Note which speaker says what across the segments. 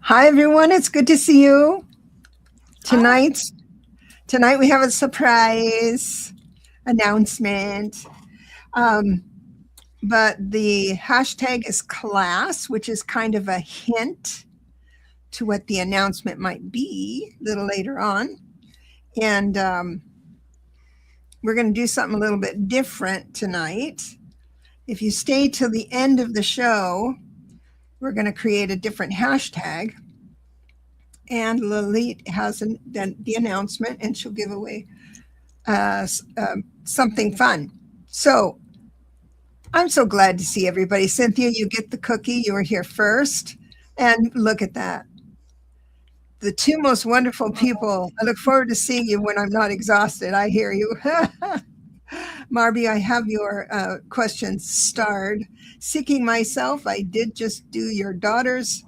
Speaker 1: Hi, everyone. It's good to see you.
Speaker 2: Hi.
Speaker 1: Tonight, tonight we have a surprise announcement. Um, but the hashtag is class, which is kind of a hint to what the announcement might be a little later on. And we're going to do something a little bit different tonight. If you stay till the end of the show, we're going to create a different hashtag. And Lalit has the announcement, and she'll give away something fun. So I'm so glad to see everybody. Cynthia, you get the cookie. You were here first. And look at that. The two most wonderful people. I look forward to seeing you when I'm not exhausted. I hear you. Marby, I have your questions starred. Seeking myself, I did just do your daughter's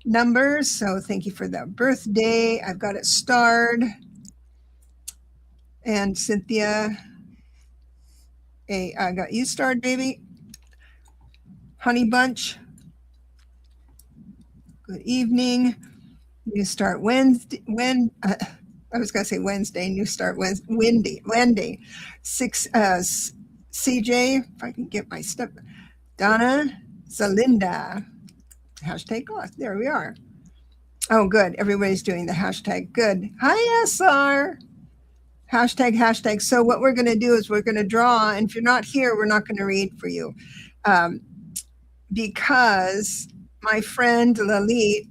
Speaker 1: numbers. So thank you for that birthday. I've got it starred. And Cynthia, I got you starred, baby. Honey Bunch, good evening. New start Wednesday. I was going to say Wednesday. New start Wednesday. Wendy. Six. CJ. If I can get my stuff. Donna. Zalinda. Hashtag class. There we are. Oh, good. Everybody's doing the hashtag. Good. Hi, SR. Hashtag. So what we're going to do is we're going to draw. And if you're not here, we're not going to read for you. Because my friend Lalit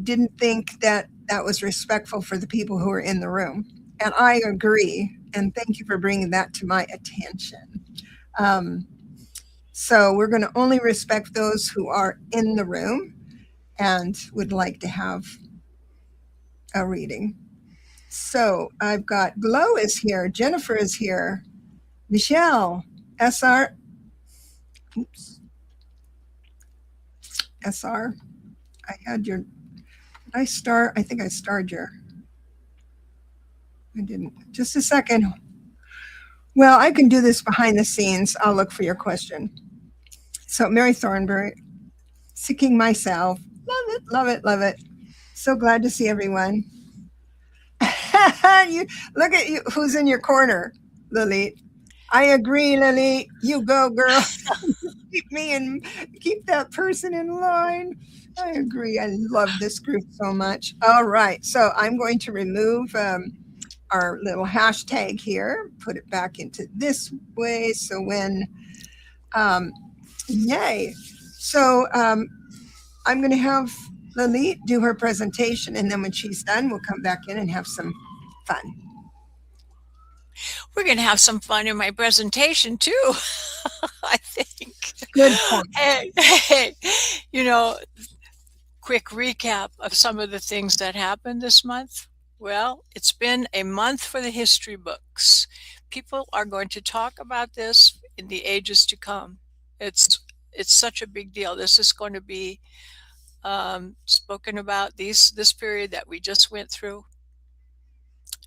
Speaker 1: didn't think that that was respectful for the people who were in the room. And I agree. And thank you for bringing that to my attention. Um, so we're going to only respect those who are in the room and would like to have a reading. So I've got Glow is here, Jennifer is here, Michelle, SR, oops, SR. I had your, did I star? I think I starred your, I didn't. Just a second. Well, I can do this behind the scenes. I'll look for your question. So, Mary Thornberry, seeking myself. Love it, love it, love it. So glad to see everyone. You look at you. Who's in your corner, Lily? I agree, Lily. You go, girl. Keep me and keep that person in line. I agree. I love this group so much. All right. So I'm going to remove our little hashtag here, put it back into this way. So when, yay. So I'm going to have Lalit do her presentation. And then when she's done, we'll come back in and have some fun.
Speaker 2: We're going to have some fun in my presentation too, I think.
Speaker 1: Good point.
Speaker 2: Hey, you know, quick recap of some of the things that happened this month. Well, it's been a month for the history books. People are going to talk about this in the ages to come. It's such a big deal. This is going to be spoken about. This period that we just went through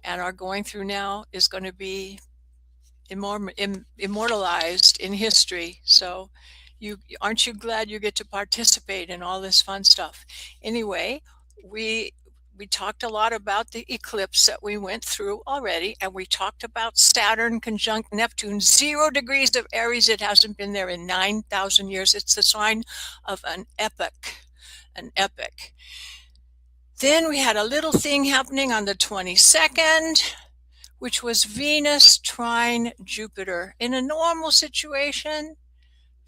Speaker 2: and are going through now is going to be immortalized in history. So aren't you glad you get to participate in all this fun stuff? Anyway, we talked a lot about the eclipse that we went through already, and we talked about Saturn conjunct Neptune, 0 degrees of Aries. It hasn't been there in 9,000 years. It's the sign of an epoch. Then we had a little thing happening on the 22nd, which was Venus trine Jupiter. In a normal situation,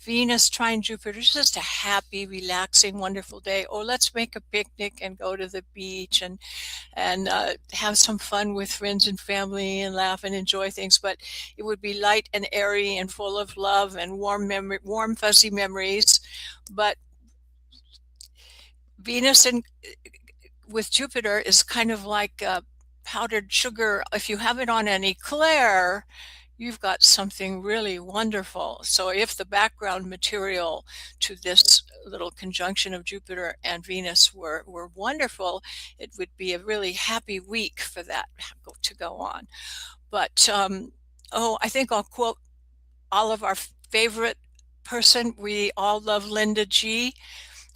Speaker 2: Venus trine Jupiter is just a happy, relaxing, wonderful day. Oh, let's make a picnic and go to the beach and have some fun with friends and family and laugh and enjoy things. But it would be light and airy and full of love and warm, fuzzy memories. But Venus with Jupiter is kind of like powdered sugar. If you have it on an eclair, you've got something really wonderful. So if the background material to this little conjunction of Jupiter and Venus were wonderful, it would be a really happy week for that to go on. But I think I'll quote all of our favorite person. We all love Linda G.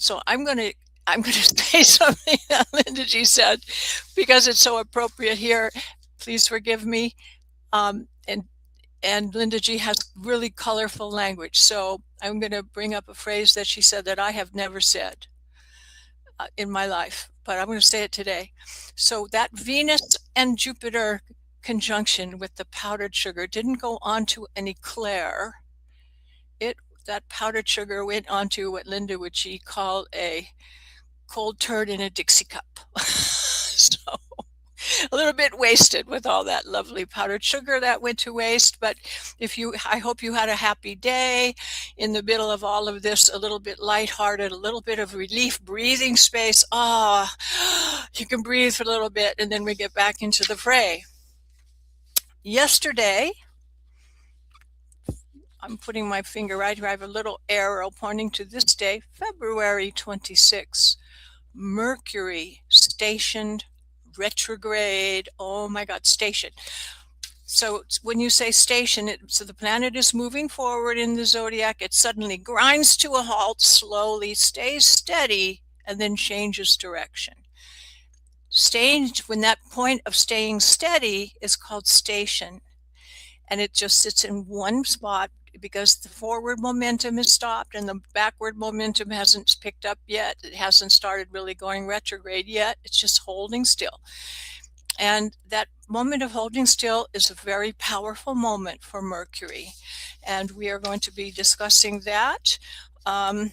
Speaker 2: So I'm gonna say something that Linda G said because it's so appropriate here. Please forgive me. Um, and and Linda G has really colorful language. So I'm going to bring up a phrase that she said that I have never said in my life, but I'm going to say it today. So that Venus and Jupiter conjunction with the powdered sugar didn't go on to an eclair. That powdered sugar went onto what Linda would call a cold turd in a Dixie cup. So a little bit wasted with all that lovely powdered sugar that went to waste. But I hope you had a happy day in the middle of all of this, a little bit lighthearted, a little bit of relief, breathing space. You can breathe for a little bit and then we get back into the fray. Yesterday, I'm putting my finger right here. I have a little arrow pointing to this day, February 26th. Mercury stationed retrograde. Oh my God, station. So when you say station, so the planet is moving forward in the zodiac. It suddenly grinds to a halt, slowly stays steady, and then changes direction. When that point of staying steady is called station, and it just sits in one spot because the forward momentum is stopped and the backward momentum hasn't picked up yet. It hasn't started really going retrograde yet. It's just holding still. And that moment of holding still is a very powerful moment for Mercury. And we are going to be discussing that. And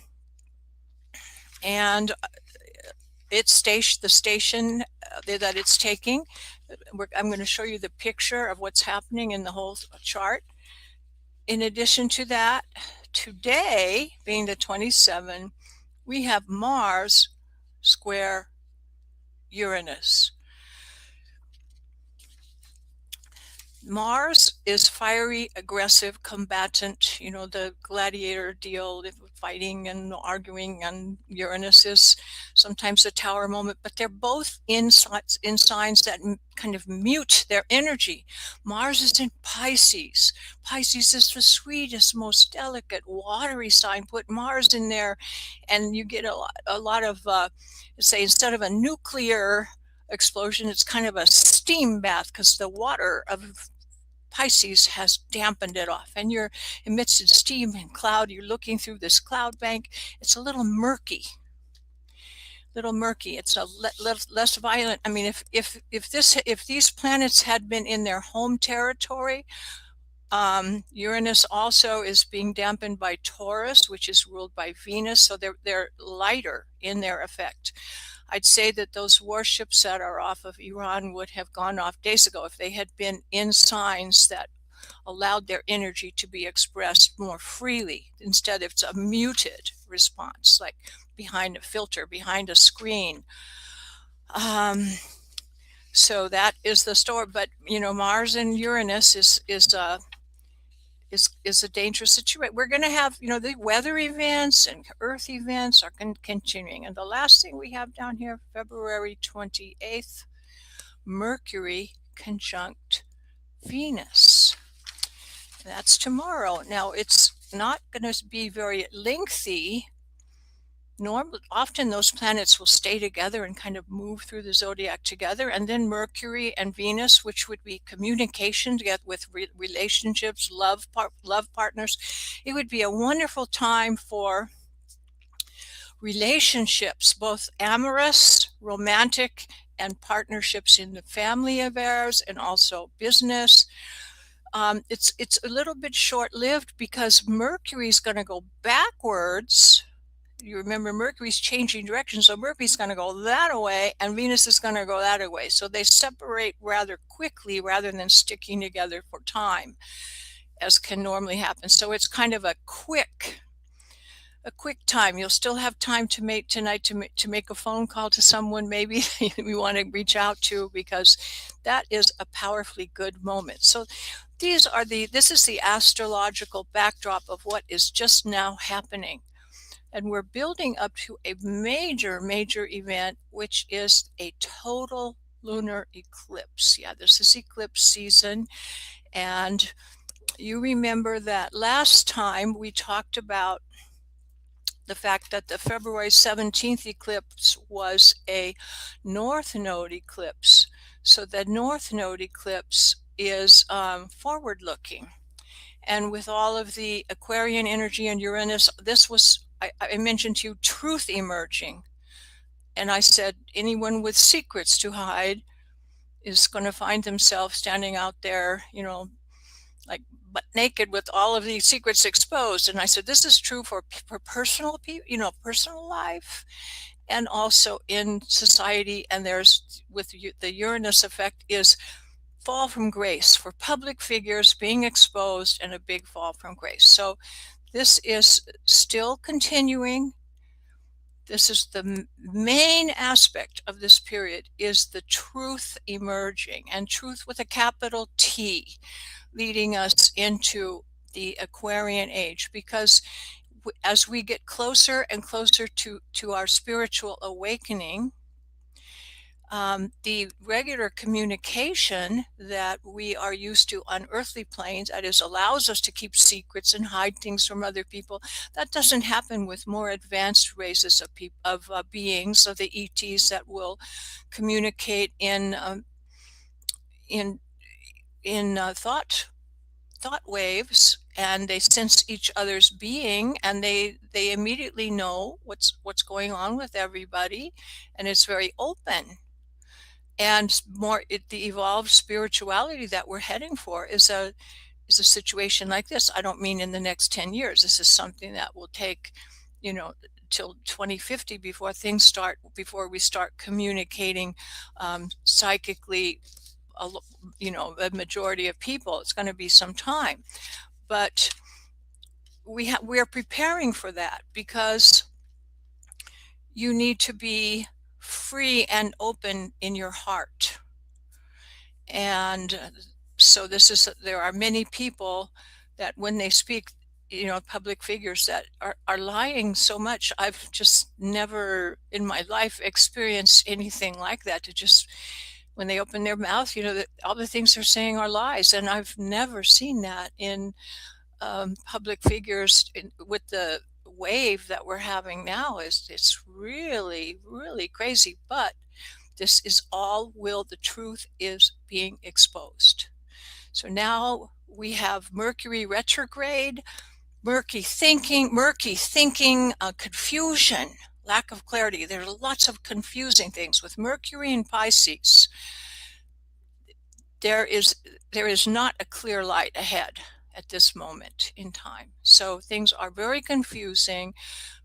Speaker 2: the station that it's taking. I'm going to show you the picture of what's happening in the whole chart. In addition to that, today, being the 27th, we have Mars square Uranus. Mars is fiery, aggressive, combatant, the gladiator deal, fighting and arguing, and Uranus is sometimes a tower moment, but they're both in signs that kind of mute their energy. Mars is in Pisces. Pisces is the sweetest, most delicate, watery sign. Put Mars in there and you get a lot of, say, instead of a nuclear explosion, it's kind of a steam bath because the water of Pisces has dampened it off, and you're amidst steam and cloud. You're looking through this cloud bank. It's a little murky. It's a less violent. I mean, if these planets had been in their home territory, Uranus also is being dampened by Taurus, which is ruled by Venus, so they're lighter in their effect. I'd say that those warships that are off of Iran would have gone off days ago if they had been in signs that allowed their energy to be expressed more freely. Instead, it's a muted response, like behind a filter, behind a screen. So that is the story. But Mars and Uranus is a dangerous situation. We're going to have, the weather events and earth events are continuing. And the last thing we have down here, February 28th, Mercury conjunct Venus. That's tomorrow. Now, it's not going to be very lengthy. Often those planets will stay together and kind of move through the zodiac together. And then Mercury and Venus, which would be communication with relationships, love partners. It would be a wonderful time for relationships, both amorous, romantic, and partnerships in the family affairs and also business. It's a little bit short-lived because Mercury is going to go backwards. You remember Mercury's changing direction, so Mercury's going to go that way and Venus is going to go that way. So they separate rather quickly rather than sticking together for time, as can normally happen. So it's kind of a quick time. You'll still have time to make tonight to make a phone call to someone maybe we want to reach out to, because that is a powerfully good moment. So this is the astrological backdrop of what is just now happening. And we're building up to a major event, which is a total lunar eclipse. Yeah, this is eclipse season. And you remember that last time we talked about the fact that the February 17th eclipse was a North Node eclipse. So the North Node eclipse is forward looking. And with all of the Aquarian energy and Uranus, this was, I mentioned to you, truth emerging. And I said, anyone with secrets to hide is going to find themselves standing out there, like butt naked with all of these secrets exposed. And I said, this is true for personal people, personal life, and also in society. And there's, with the Uranus effect, is fall from grace for public figures being exposed, and a big fall from grace. So this is still continuing. This is the main aspect of this period, is the truth emerging, and truth with a capital T, leading us into the Aquarian age. Because as we get closer and closer to our spiritual awakening, the regular communication that we are used to on earthly planes, that is, allows us to keep secrets and hide things from other people, that doesn't happen with more advanced races of beings, of the ETs, that will communicate in thought waves, and they sense each other's being, and they immediately know what's going on with everybody, and it's very open. And the evolved spirituality that we're heading for is a situation like this. I don't mean in the next 10 years. This is something that will take, till 2050 before we start communicating psychically. A majority of people. It's going to be some time, but we are preparing for that, because you need to be free and open in your heart. And so there are many people that when they speak, public figures, that are lying so much. I've just never in my life experienced anything like that, to just, when they open their mouth, that all the things they're saying are lies. And I've never seen that in public figures. With the wave that we're having now, it's really, really crazy. But this is all the truth is being exposed. So now we have Mercury retrograde, murky thinking, confusion, lack of clarity. There are lots of confusing things with Mercury and Pisces. There is not a clear light ahead at this moment in time. So things are very confusing,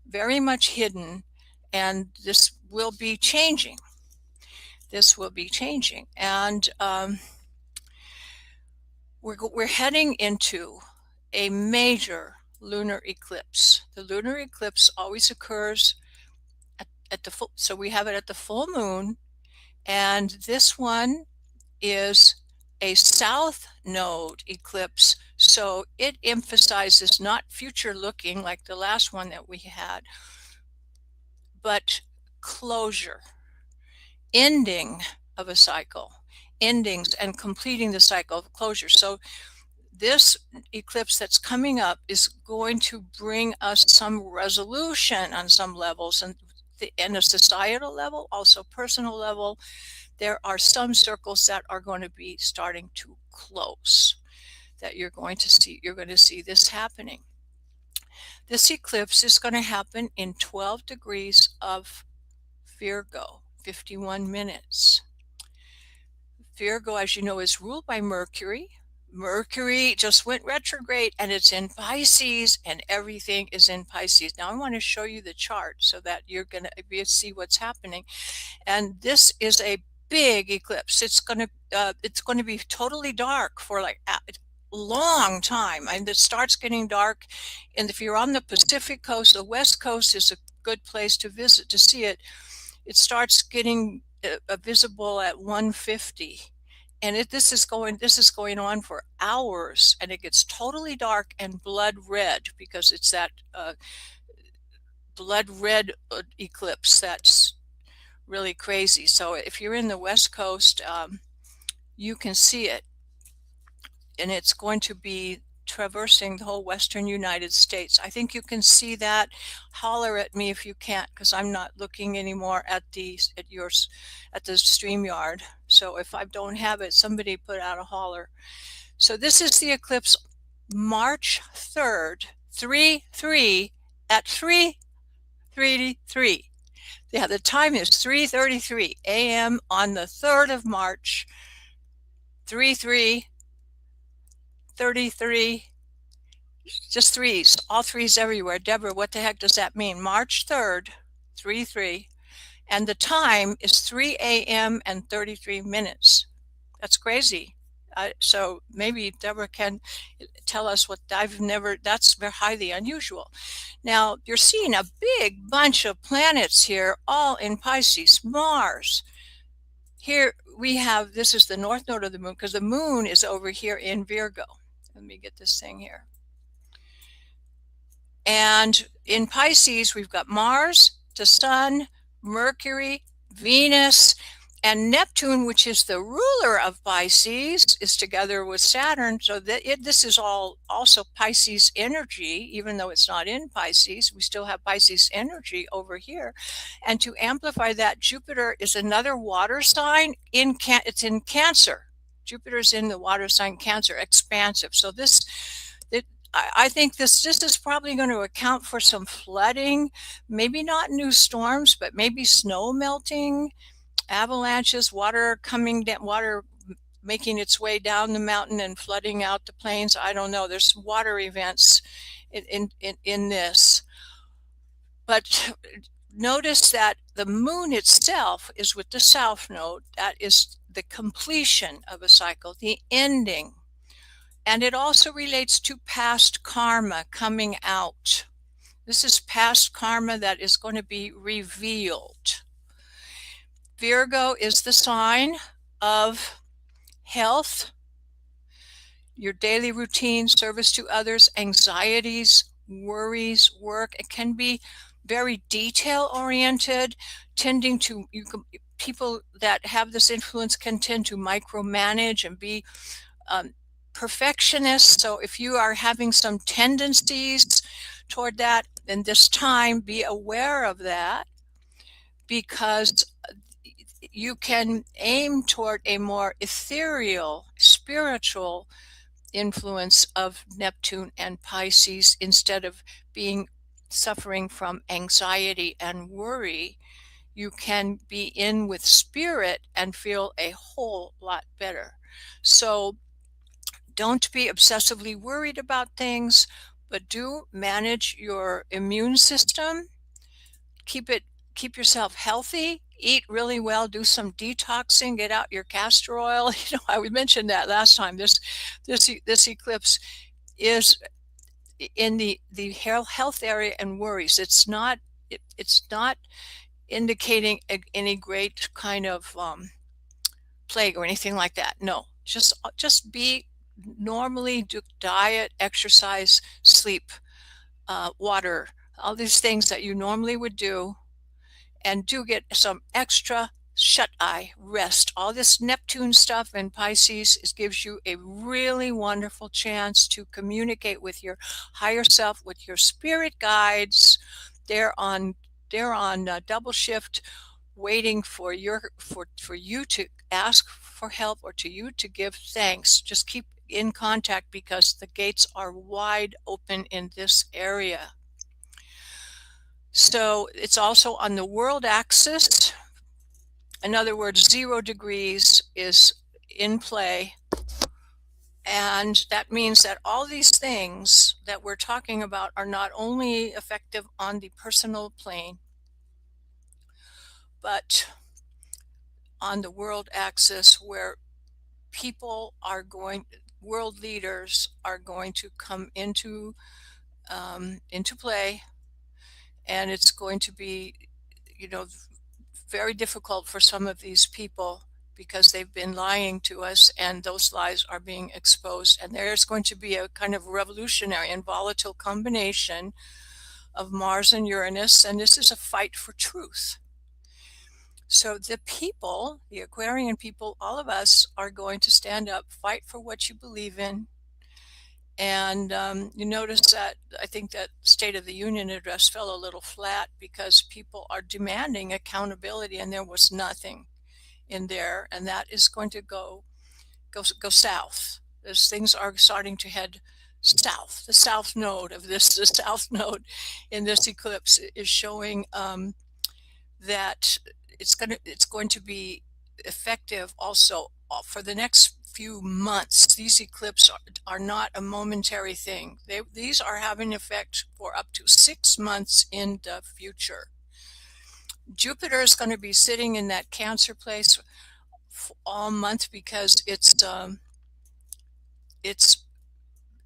Speaker 2: very much hidden, and this will be changing. And we're heading into a major lunar eclipse. The lunar eclipse always occurs at the full, so we have it at the full moon, and this one is a south node eclipse. So it emphasizes not future looking like the last one that we had, but closure, ending of a cycle, endings, and completing the cycle of closure. So this eclipse that's coming up is going to bring us some resolution on some levels, and in a societal level, also personal level. There are some circles that are going to be starting to close, that you're going to see this happening. This eclipse is going to happen in 12 degrees of Virgo, 51 minutes. Virgo, as you know, is ruled by Mercury. Mercury just went retrograde, and it's in Pisces, and everything is in Pisces. Now I want to show you the chart so that you're going to see what's happening. And this is a big eclipse. It's going to be totally dark for like a long time, and it starts getting dark. And if you're on the Pacific coast, the West Coast is a good place to visit to see it. It starts getting visible at 1:50, and this is going on for hours, and it gets totally dark and blood red, because it's that blood red eclipse that's really crazy. So if you're in the West Coast, you can see it, and it's going to be traversing the whole western United States. I think you can see that. Holler at me if you can't, because I'm not looking anymore at the StreamYard. So if I don't have it, somebody put out a holler. So this is the eclipse March 3rd, 3/3 at 3:33. Yeah, the time is 3:33 a.m. on the 3rd of March, 3:33. Just threes, all threes everywhere. Deborah, what the heck does that mean? March 3rd, 3/3, and the time is 3 a.m. and 33 minutes. That's crazy. So maybe Deborah can tell us what that's very highly unusual. Now, you're seeing a big bunch of planets here, all in Pisces. Mars. Here we have, this is the north node of the moon, because the moon is over here in Virgo. Let me get this thing here. And in Pisces, we've got Mars, the Sun, Mercury, Venus, and Neptune, which is the ruler of Pisces, is together with Saturn. So this is all also Pisces energy, even though it's not in Pisces. We still have Pisces energy over here. And to amplify that, Jupiter is another water sign. It's in Cancer. Jupiter's in the water sign Cancer, expansive. So I think this is probably going to account for some flooding, maybe not new storms, but maybe snow melting, avalanches, water coming down, water making its way down the mountain and flooding out the plains. I don't know. There's water events in this. But notice that the moon itself is with the south node. That is the completion of a cycle, the ending. And it also relates to past karma coming out. This is past karma that is going to be revealed. Virgo is the sign of health, your daily routine, service to others, anxieties, worries, work. It can be very detail oriented, people that have this influence can tend to micromanage and be perfectionist. So if you are having some tendencies toward that, in this time, be aware of that, because you can aim toward a more ethereal, spiritual influence of Neptune and Pisces instead of suffering from anxiety and worry. You can be in with spirit and feel a whole lot better. So don't be obsessively worried about things, but do manage your immune system. Keep yourself healthy. Eat really well. Do some detoxing. Get out your castor oil. I mentioned that last time. This eclipse is in the health area and worries. It's not indicating any great kind of plague or anything like that. No, just be normally, do diet, exercise, sleep, water, all these things that you normally would do, and do get some extra shut-eye rest. All this Neptune stuff in Pisces gives you a really wonderful chance to communicate with your higher self, with your spirit guides. They're on double shift, waiting for you to ask for help or to you to give thanks. Just keep in contact because the gates are wide open in this area. So it's also on the world axis. In other words, 0 degrees is in play. And that means that all these things that we're talking about are not only effective on the personal plane, but on the world axis, where world leaders are going to come into play, and it's going to be, very difficult for some of these people because they've been lying to us, and those lies are being exposed. And there's going to be a kind of revolutionary and volatile combination of Mars and Uranus, and this is a fight for truth. So the Aquarian people, all of us are going to stand up, fight for what you believe in, And you notice that I think that State of the Union address fell a little flat because people are demanding accountability, and there was nothing in there, and that is going to go south. As things are starting to head south. The south node of this, the south node in this eclipse is showing that it's going to be effective also for the next few months. These eclipses are not a momentary thing. These are having effect for up to 6 months in the future. Jupiter is going to be sitting in that Cancer place all month because it's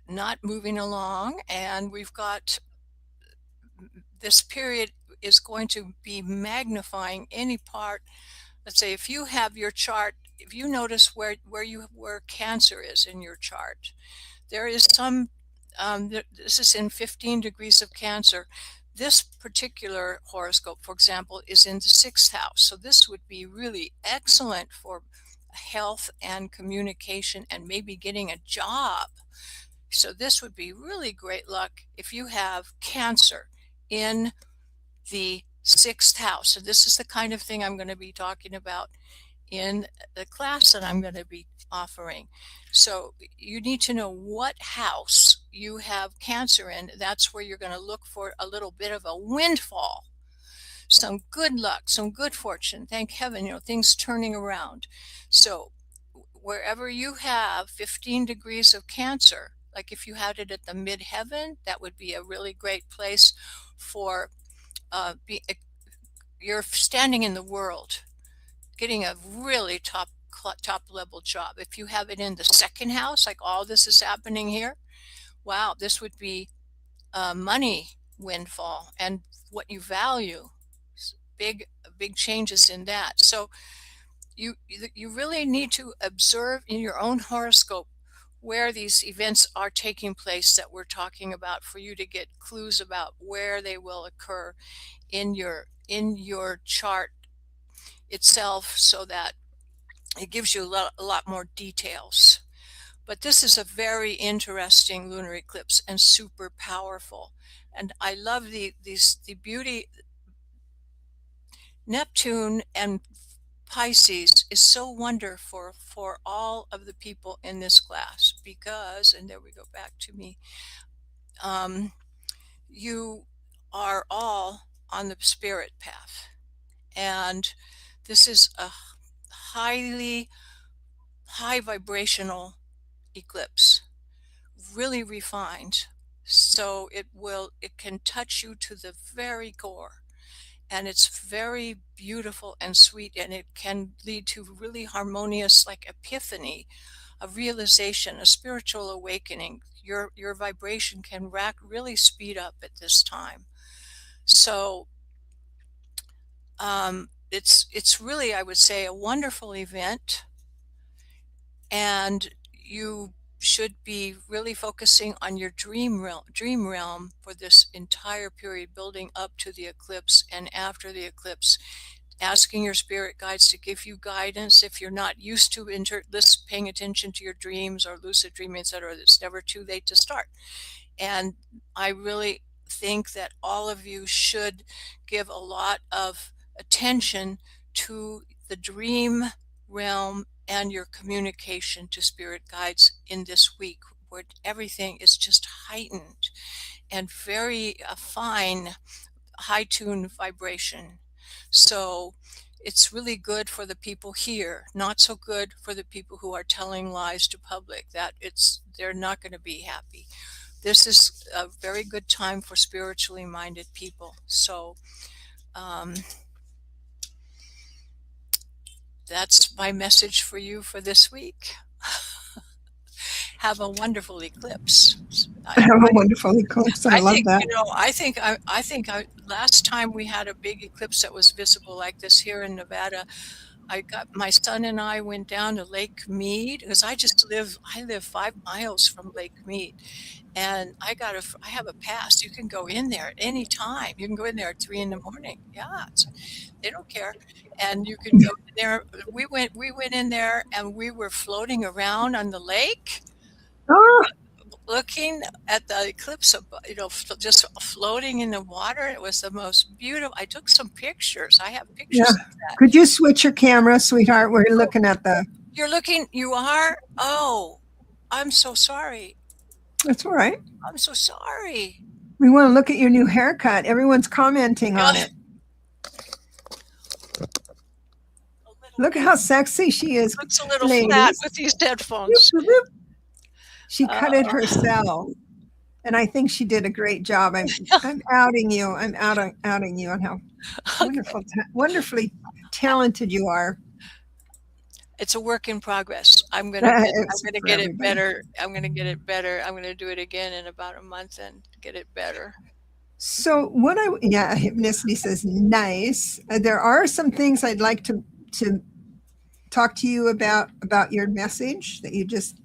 Speaker 2: not moving along, and we've got this period is going to be magnifying any part. Let's say if you have your chart, if you notice where Cancer is in your chart, there is some this is in 15 degrees of Cancer. This particular horoscope, for example, is in the 6th house. So this would be really excellent for health and communication and maybe getting a job. So this would be really great luck if you have Cancer in the 6th house. So this is the kind of thing I'm going to be talking about in the class that I'm going to be offering. So you need to know what house you have Cancer in. That's where you're going to look for a little bit of a windfall, some good luck, some good fortune. Thank heaven, things turning around. So wherever you have 15 degrees of Cancer, like if you had it at the midheaven, that would be a really great place for you're standing in the world, getting a really top level job. If you have it in the 2nd house, like all this is happening here, wow, this would be a money windfall and what you value. Big changes in that. So you really need to observe in your own horoscope where these events are taking place that we're talking about, for you to get clues about where they will occur in your chart itself, so that it gives you a lot more details. But this is a very interesting lunar eclipse and super powerful. And I love the beauty. Neptune and Pisces is so wonderful for all of the people in this class because, and there we go back to me, you are all on the spirit path. And this is a high vibrational eclipse, really refined. So it can touch you to the very core. And it's very beautiful and sweet, and it can lead to really harmonious, like epiphany, a realization, a spiritual awakening. Your vibration can really speed up at this time. So it's really, I would say, a wonderful event, and you should be really focusing on your dream realm for this entire period, building up to the eclipse and after the eclipse, asking your spirit guides to give you guidance. If you're not used to paying attention to your dreams or lucid dreaming, etc., it's never too late to start. And I really think that all of you should give a lot of attention to the dream realm and your communication to spirit guides in this week, where everything is just heightened and very fine, high tune vibration. So it's really good for the people here, not so good for the people who are telling lies to public. They're not going to be happy. This is a very good time for spiritually minded people. So that's my message for you for this week. Have a wonderful eclipse.
Speaker 1: Have a wonderful eclipse. I love that.
Speaker 2: I think last time we had a big eclipse that was visible like this here in Nevada, my son and I went down to Lake Mead, because I live 5 miles from Lake Mead, and I have a pass. You can go in there at any time. You can go in there at 3 a.m. Yeah, they don't care. And you can go in there. We went in there and we were floating around on the lake.
Speaker 1: Oh,
Speaker 2: looking at the eclipse, just floating in the water. It was the most beautiful. I took some pictures. I have
Speaker 1: Yeah.
Speaker 2: pictures of that.
Speaker 1: Could you switch your camera, sweetheart? We're
Speaker 2: Oh,
Speaker 1: looking at the.
Speaker 2: you're looking. You are. Oh, I'm so sorry.
Speaker 1: That's all right.
Speaker 2: I'm so sorry.
Speaker 1: We want to look at your new haircut. Everyone's commenting on
Speaker 2: Yeah,
Speaker 1: it.
Speaker 2: a little.
Speaker 1: Look at how sexy she is,
Speaker 2: Looks a little flat
Speaker 1: ladies.
Speaker 2: with these
Speaker 1: Whoop,
Speaker 2: headphones.
Speaker 1: whoop, whoop. She cut it
Speaker 2: Uh,
Speaker 1: herself, and I think she did a great job. I'm outing you. I'm outing you on how wonderfully talented you are.
Speaker 2: it's a work in progress. I'm
Speaker 1: It's
Speaker 2: gonna
Speaker 1: for
Speaker 2: get it
Speaker 1: everybody.
Speaker 2: better. I'm gonna get it better. I'm gonna do it again in about a month and get it better.
Speaker 1: So what I yeah, Hypnicity says nice. There are some things I'd like to talk to you about your message that you just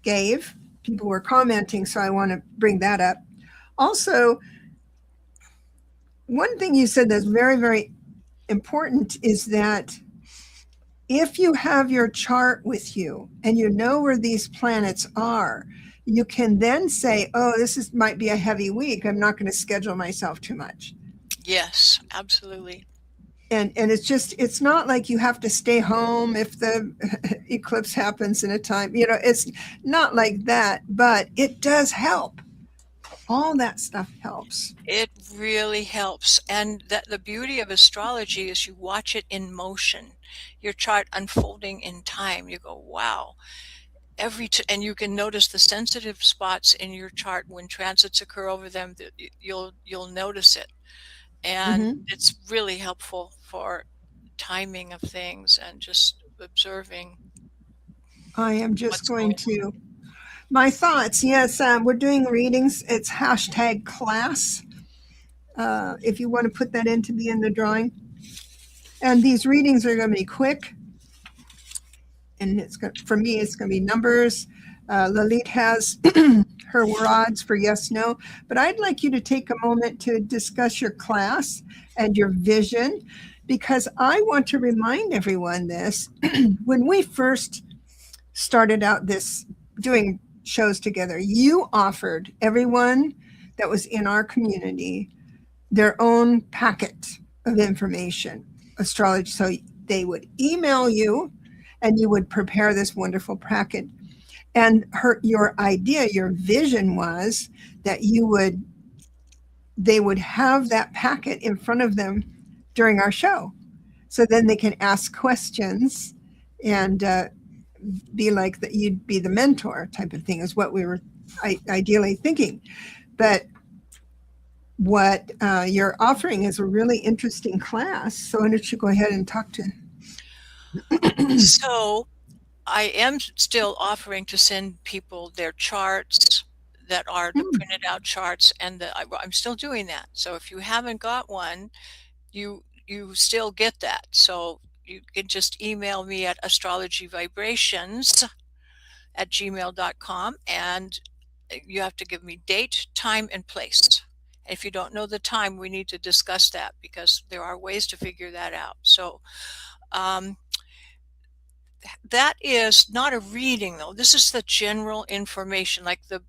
Speaker 1: gave. People were commenting, so I want to bring that up. Also, one thing you said that's very, very important is that if you have your chart with you and you know where these planets are, you can then say, oh, might be a heavy week. I'm not going to schedule myself too much.
Speaker 2: Yes, absolutely.
Speaker 1: And it's not like you have to stay home if the eclipse happens in a time, it's not like that, but it does help. All that stuff helps.
Speaker 2: It really helps. And the beauty of astrology is you watch it in motion, your chart unfolding in time. You go, wow. And you can notice the sensitive spots in your chart when transits occur over them. You'll notice it, and
Speaker 1: Hmm.
Speaker 2: it's really helpful for timing of things and just observing
Speaker 1: I am just
Speaker 2: what's
Speaker 1: going
Speaker 2: going
Speaker 1: to my thoughts. Yes, we're doing readings. It's hashtag class. If you want to put that in to be in the drawing, and these readings are going to be quick. And for me, it's going to be numbers. Lalit has her rods for yes, no. But I'd like you to take a moment to discuss your class and your vision, because I want to remind everyone this. When we first started out this doing shows together, you offered everyone that was in our community their own packet of information, astrology. So they would email you and you would prepare this wonderful packet. And your idea, your vision was that they would have that packet in front of them during our show. So then they can ask questions and be like that. You'd be the mentor type of thing is what we were ideally thinking. But what you're offering is a really interesting class. So why don't you go ahead and talk to.
Speaker 2: So I am still offering to send people their charts that are the printed out charts, and I'm still doing that. So if you haven't got one, you still get that. So you can just email me at astrologyvibrations@gmail.com, and you have to give me date, time, and place. If you don't know the time, we need to discuss that because there are ways to figure that out. So um, that is not a reading, though. This is the general information, like the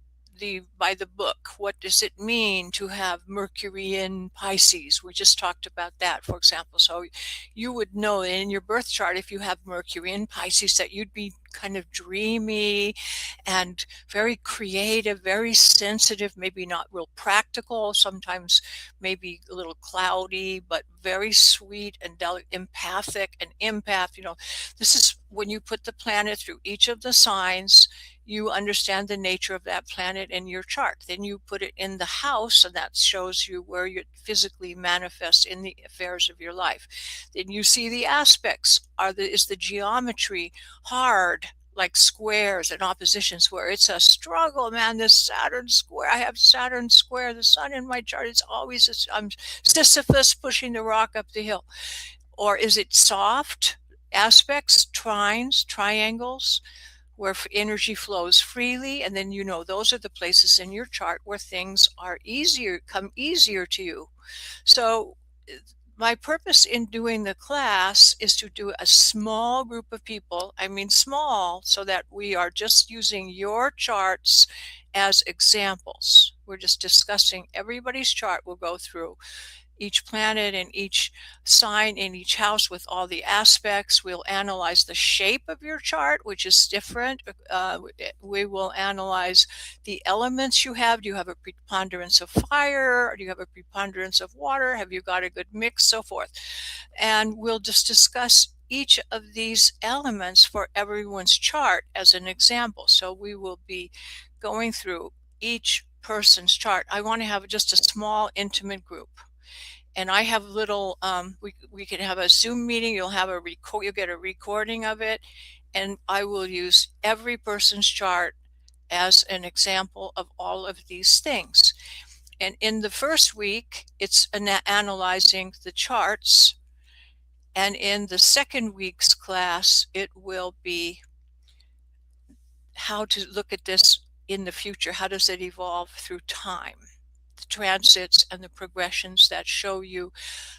Speaker 2: by the book. What does it mean to have Mercury in Pisces? We just talked about that, for example. So you would know in your birth chart, if you have Mercury in Pisces, that you'd be kind of dreamy and very creative, very sensitive, maybe not real practical, sometimes maybe a little cloudy, but very sweet and empathic and empath. This is when you put the planet through each of the signs, you understand the nature of that planet in your chart. Then you put it in the house, and that shows you where you physically manifest in the affairs of your life. Then you see the aspects. Is the geometry hard, like squares and oppositions, where it's a struggle, man? This Saturn square, I have Saturn square, the sun in my chart, it's always, I'm Sisyphus pushing the rock up the hill. Or is it soft aspects, trines, triangles, where energy flows freely? And then those are the places in your chart where things come easier to you. So my purpose in doing the class is to do a small group of people. I mean small, so that we are just using your charts as examples. We're just discussing everybody's chart. We'll go through each planet and each sign in each house with all the aspects. We'll analyze the shape of your chart, which is different. We will analyze the elements you have. Do you have a preponderance of fire? Or do you have a preponderance of water? Have you got a good mix? So forth. And we'll just discuss each of these elements for everyone's chart as an example. So we will be going through each person's chart. I want to have just a small, intimate group. And I have little, we can have a Zoom meeting. You'll get a recording of it, and I will use every person's chart as an example of all of these things. And in the first week, it's analyzing the charts. And in the second week's class, it will be how to look at this in the future. How does it evolve through time? The transits and the progressions that show you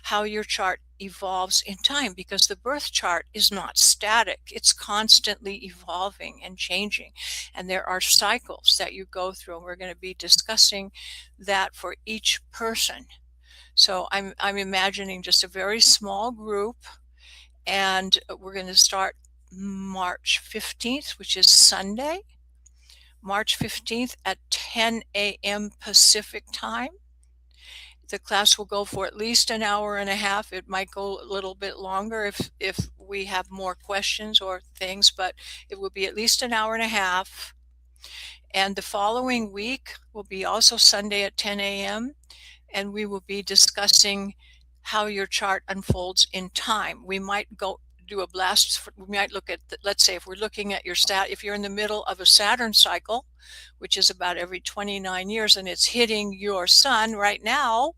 Speaker 2: how your chart evolves in time, because the birth chart is not static. It's constantly evolving and changing. And there are cycles that you go through. And we're going to be discussing that for each person. So I'm imagining just a very small group, and we're going to start March 15th, which is Sunday. March 15th at 10 a.m. Pacific time. The class will go for at least an hour and a half. It might go a little bit longer if we have more questions or things, but it will be at least an hour and a half. And the following week will be also Sunday at 10 a.m. And we will be discussing how your chart unfolds in time. We might do a blast. We might look at, let's say, if we're looking at your if you're in the middle of a Saturn cycle, which is about every 29 years, and it's hitting your sun right now,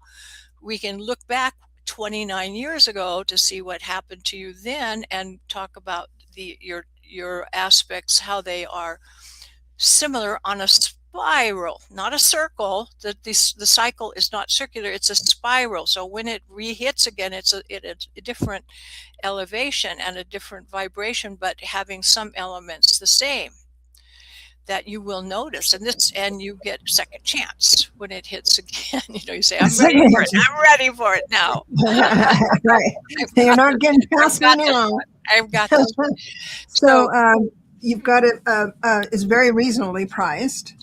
Speaker 2: we can look back 29 years ago to see what happened to you then and talk about your aspects, how they are similar on a spiral, not a circle. The cycle is not circular, it's a spiral. So when it re-hits again, it's a different elevation and a different vibration, but having some elements the same that you will notice. And you get a second chance when it hits again. You say, I'm ready for it. I'm ready for it now.
Speaker 1: Right. You're not getting past me now.
Speaker 2: I've got this one.
Speaker 1: So you've got it, it's very reasonably priced.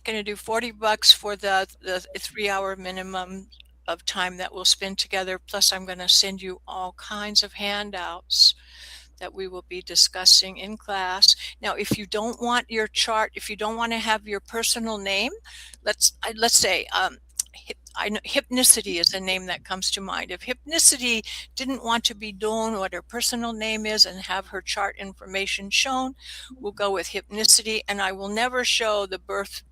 Speaker 2: Going to do $40 for the 3-hour minimum of time that we'll spend together. Plus, I'm going to send you all kinds of handouts that we will be discussing in class. Now, if you don't want your chart, if you don't want to have your personal name, let's say, I know Hypnicity is a name that comes to mind. If Hypnicity didn't want to be known what her personal name is and have her chart information shown, we'll go with Hypnicity, and I will never show the birth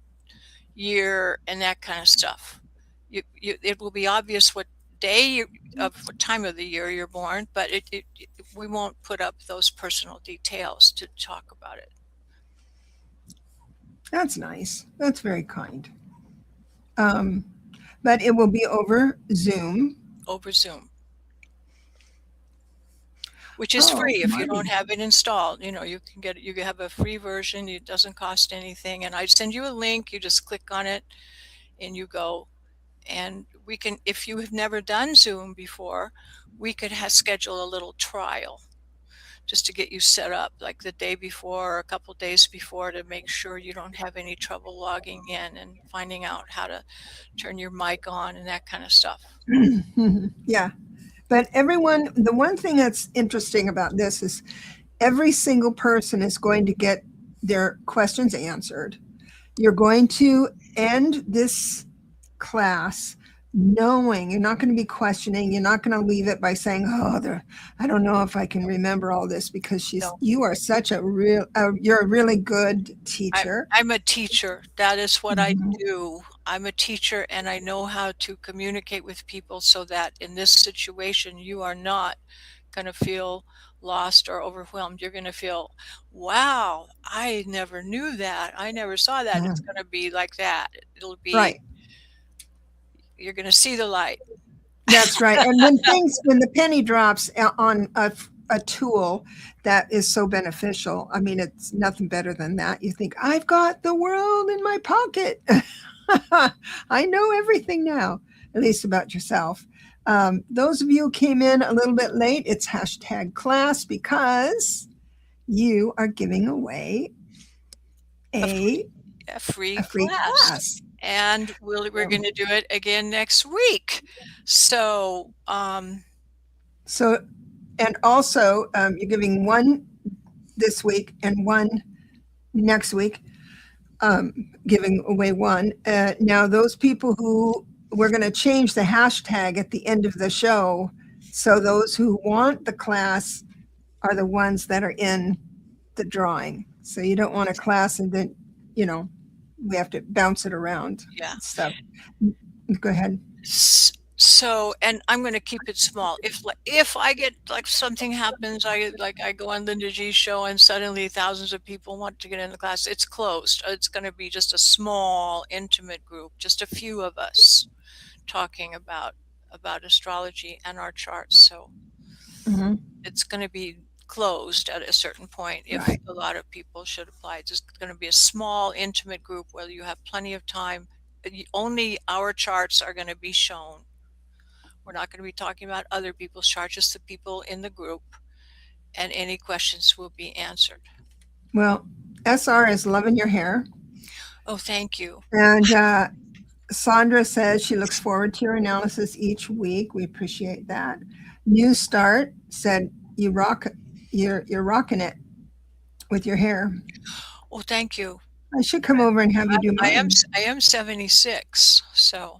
Speaker 2: year and that kind of stuff. It will be obvious what day what time of the year you're born, but we won't put up those personal details to talk about it.
Speaker 1: That's nice. That's very kind. But it will be over Zoom.
Speaker 2: Over Zoom. Which is free if you don't have it installed. You can have a free version. It doesn't cost anything. And I send you a link. You just click on it and you go. And we can, if you have never done Zoom before, we could schedule a little trial just to get you set up like the day before or a couple days before to make sure you don't have any trouble logging in and finding out how to turn your mic on and that kind of stuff.
Speaker 1: Yeah. But the one thing that's interesting about this is every single person is going to get their questions answered. You're going to end this class knowing you're not going to be questioning. You're not going to leave it by saying, I don't know if I can remember all this, because you are such you're a really good teacher.
Speaker 2: I'm a teacher. That is what I do. I'm a teacher, and I know how to communicate with people so that in this situation, you are not going to feel lost or overwhelmed. You're going to feel, wow, I never knew that. I never saw that. It's going to be like that. It'll be right. You're going to see the light.
Speaker 1: That's right. And when the penny drops on a tool that is so beneficial. I mean, it's nothing better than that. You think, I've got the world in my pocket. I know everything now, at least about yourself. Those of you who came in a little bit late, it's hashtag class because you are giving away a
Speaker 2: free
Speaker 1: free
Speaker 2: class.
Speaker 1: class.
Speaker 2: And we're going to do it again next week. So,
Speaker 1: so, and also you're giving one this week and one next week, giving away one. Now, those people who we're going to change the hashtag at the end of the show. So those who want the class are the ones that are in the drawing. So you don't want a class and then, we have to bounce it around.
Speaker 2: Yeah.
Speaker 1: Stuff. Go ahead.
Speaker 2: So, and I'm going to keep it small. If I get like something happens, I go on Linda G's show and suddenly thousands of people want to get in the class, it's closed. It's going to be just a small, intimate group, just a few of us talking about astrology and our charts. So it's going to be closed at a certain point. If a lot of people should apply, it's just going to be a small, intimate group where you have plenty of time. Only our charts are going to be shown. We're not going to be talking about other people's charts, just the people in the group, and any questions will be answered.
Speaker 1: Well, SR is loving your hair.
Speaker 2: Oh, thank you.
Speaker 1: And Sandra says she looks forward to your analysis each week. We appreciate that. New Start said you're rocking it with your hair.
Speaker 2: Well, thank you.
Speaker 1: I should come over and have you do mine.
Speaker 2: I am 76, so.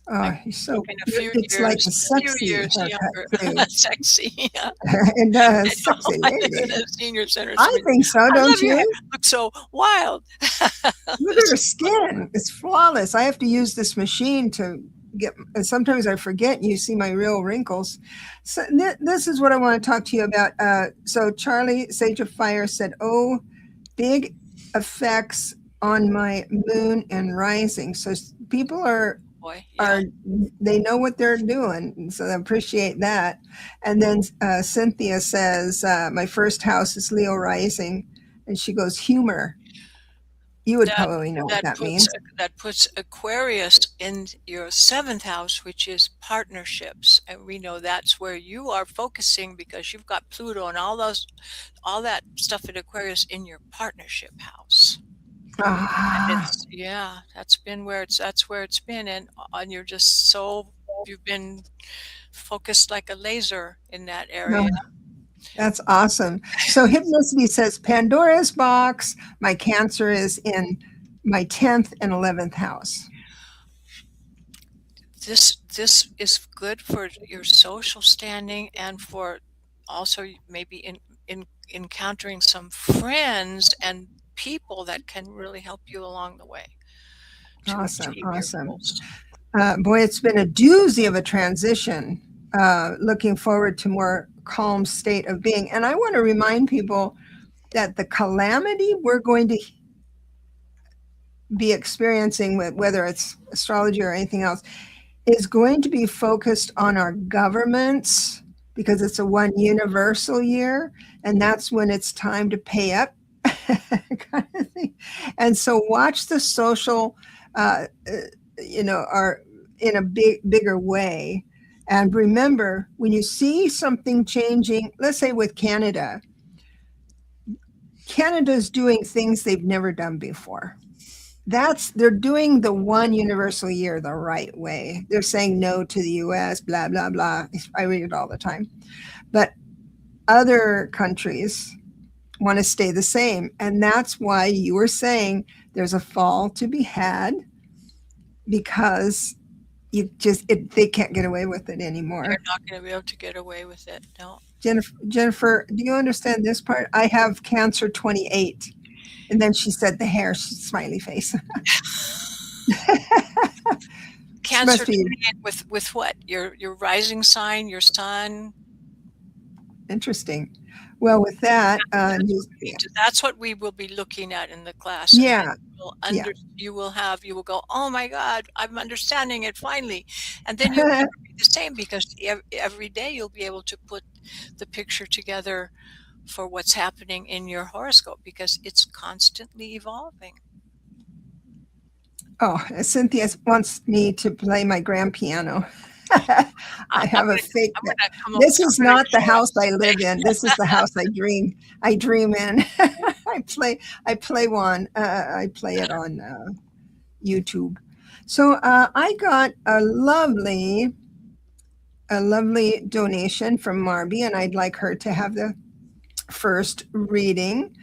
Speaker 1: Oh, you're so. It's like a sexy haircut too.
Speaker 2: Sexy, yeah.
Speaker 1: It does, sexy lady.
Speaker 2: Senior center.
Speaker 1: I think so, don't you?
Speaker 2: Look so wild.
Speaker 1: Look at her skin; it's flawless. I have to use this machine to get. Sometimes I forget. You see my real wrinkles. So this is what I want to talk to you about. So Charlie Sage of Fire said, "Oh, big effects on my moon and rising." So people are they know what they're doing, so I appreciate that. And then Cynthia says my first house is Leo rising, and she goes, humor. You would probably know what that means.
Speaker 2: That puts Aquarius in your 7th house, which is partnerships, and we know that's where you are focusing because you've got Pluto and all that stuff in Aquarius in your partnership house. That's where it's been, and you're just you've been focused like a laser in that area.
Speaker 1: That's awesome. So Hypnosity says Pandora's box. My Cancer is in my 10th and 11th house.
Speaker 2: This is good for your social standing and for also maybe in encountering some friends and people that can really help you along the way.
Speaker 1: Awesome. Boy, it's been a doozy of a transition. Looking forward to more calm state of being. And I want to remind people that the calamity we're going to be experiencing, with whether it's astrology or anything else, is going to be focused on our governments because it's a one universal year, and that's when it's time to pay up. Kind of thing. And so watch the social, are in a bigger way. And remember, when you see something changing, let's say with Canada's doing things they've never done before. They're doing the one universal year the right way. They're saying no to the US, blah, blah, blah. I read it all the time. But other countries want to stay the same. And that's why you were saying there's a fall to be had, because they can't get away with it anymore.
Speaker 2: They're not going to be able to get away with it. No.
Speaker 1: Jennifer, do you understand this part? I have Cancer 28. And then she said the hair, smiley face.
Speaker 2: Cancer 28 with what? Your rising sign, your sun?
Speaker 1: Interesting. Well, with that,
Speaker 2: That's what we will be looking at in the class. And
Speaker 1: yeah, yeah.
Speaker 2: you will go, oh my God, I'm understanding it finally. And then you'll never be the same, because every day you'll be able to put the picture together for what's happening in your horoscope, because it's constantly evolving.
Speaker 1: Oh, Cynthia wants me to play my grand piano. I have a fake.
Speaker 2: I'm gonna come
Speaker 1: This
Speaker 2: over.
Speaker 1: is not the house I live in. This is the house I dream. I dream in. I play. I play one. I play it on YouTube. So I got a lovely donation from Marby, and I'd like her to have the first reading.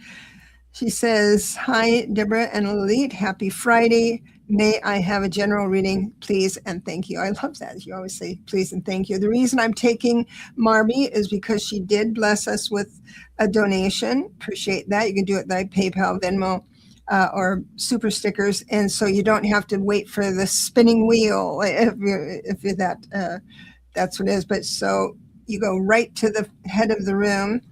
Speaker 1: She says, "Hi, Debra and Lalit. Happy Friday. May I have a general reading, please, and thank you." I love that. You always say please and thank you. The reason I'm taking Marby is because she did bless us with a donation. Appreciate that. You can do it by PayPal, Venmo, or super stickers. And so you don't have to wait for the spinning wheel if you're that, that's what it is. But so you go right to the head of the room.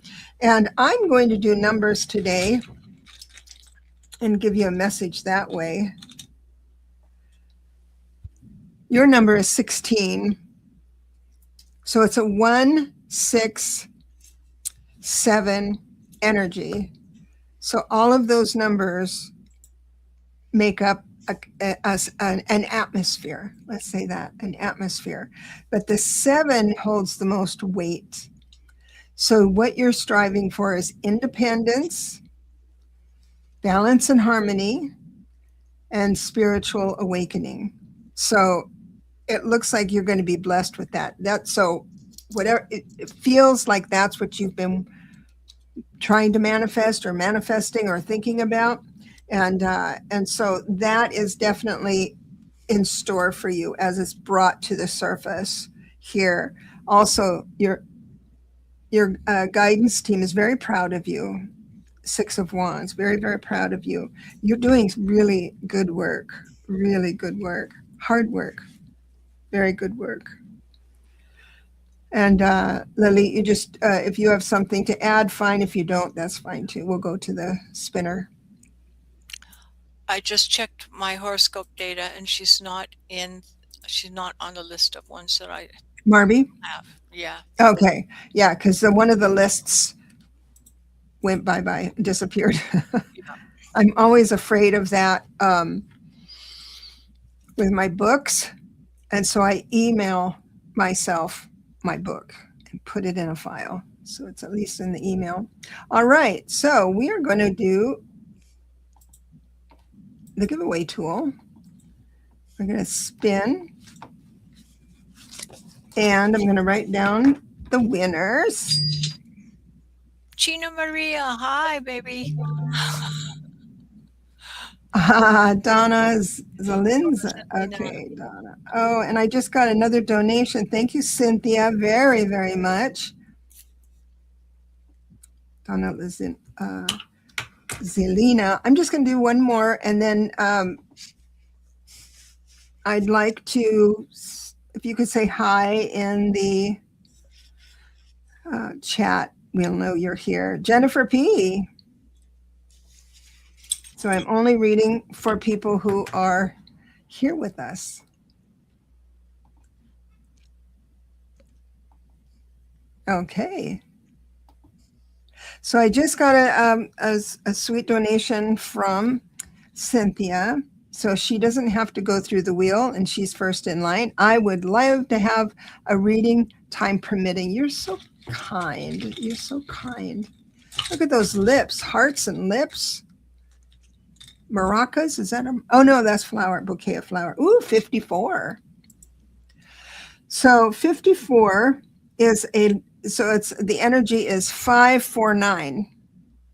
Speaker 1: And I'm going to do numbers today and give you a message that way. Your number is 16. So it's a 1, 6, 7 energy. So all of those numbers make up an atmosphere. Let's say that, an atmosphere. But the 7 holds the most weight. So what you're striving for is independence, balance and harmony, and spiritual awakening. So it looks like you're going to be blessed with that. So whatever it feels like, that's what you've been trying to manifest or manifesting or thinking about. And so that is definitely in store for you as it's brought to the surface here. Also, your guidance team is very proud of you. 6 of Wands, very, very proud of you. You're doing really good work, hard work, very good work. And Lily, you just, if you have something to add, fine. If you don't, that's fine too. We'll go to the spinner.
Speaker 2: I just checked my horoscope data, and she's not on the list of ones that I
Speaker 1: Marby?
Speaker 2: have. Yeah.
Speaker 1: Okay. Yeah, because one of the lists went bye-bye, disappeared. Yeah. I'm always afraid of that with my books. And so I email myself my book and put it in a file. So it's at least in the email. All right. So we are going to do the giveaway tool. We're going to spin. And I'm going to write down the winners.
Speaker 2: Gina Maria, hi, baby.
Speaker 1: Donna Zalinza. Okay, Donna. Oh, and I just got another donation. Thank you, Cynthia, very, very much. Donna Zelina. I'm just going to do one more, and then I'd like to, if you could say hi in the chat, we'll know you're here. Jennifer P. So I'm only reading for people who are here with us. Okay. So I just got a sweet donation from Cynthia. So she doesn't have to go through the wheel, and she's first in line. I would love to have a reading, time permitting. You're so kind. You're so kind. Look at those lips, hearts and lips. Maracas, is that oh no, that's flower, bouquet of flower. Ooh, 54. So 54 is so it's the energy is 549,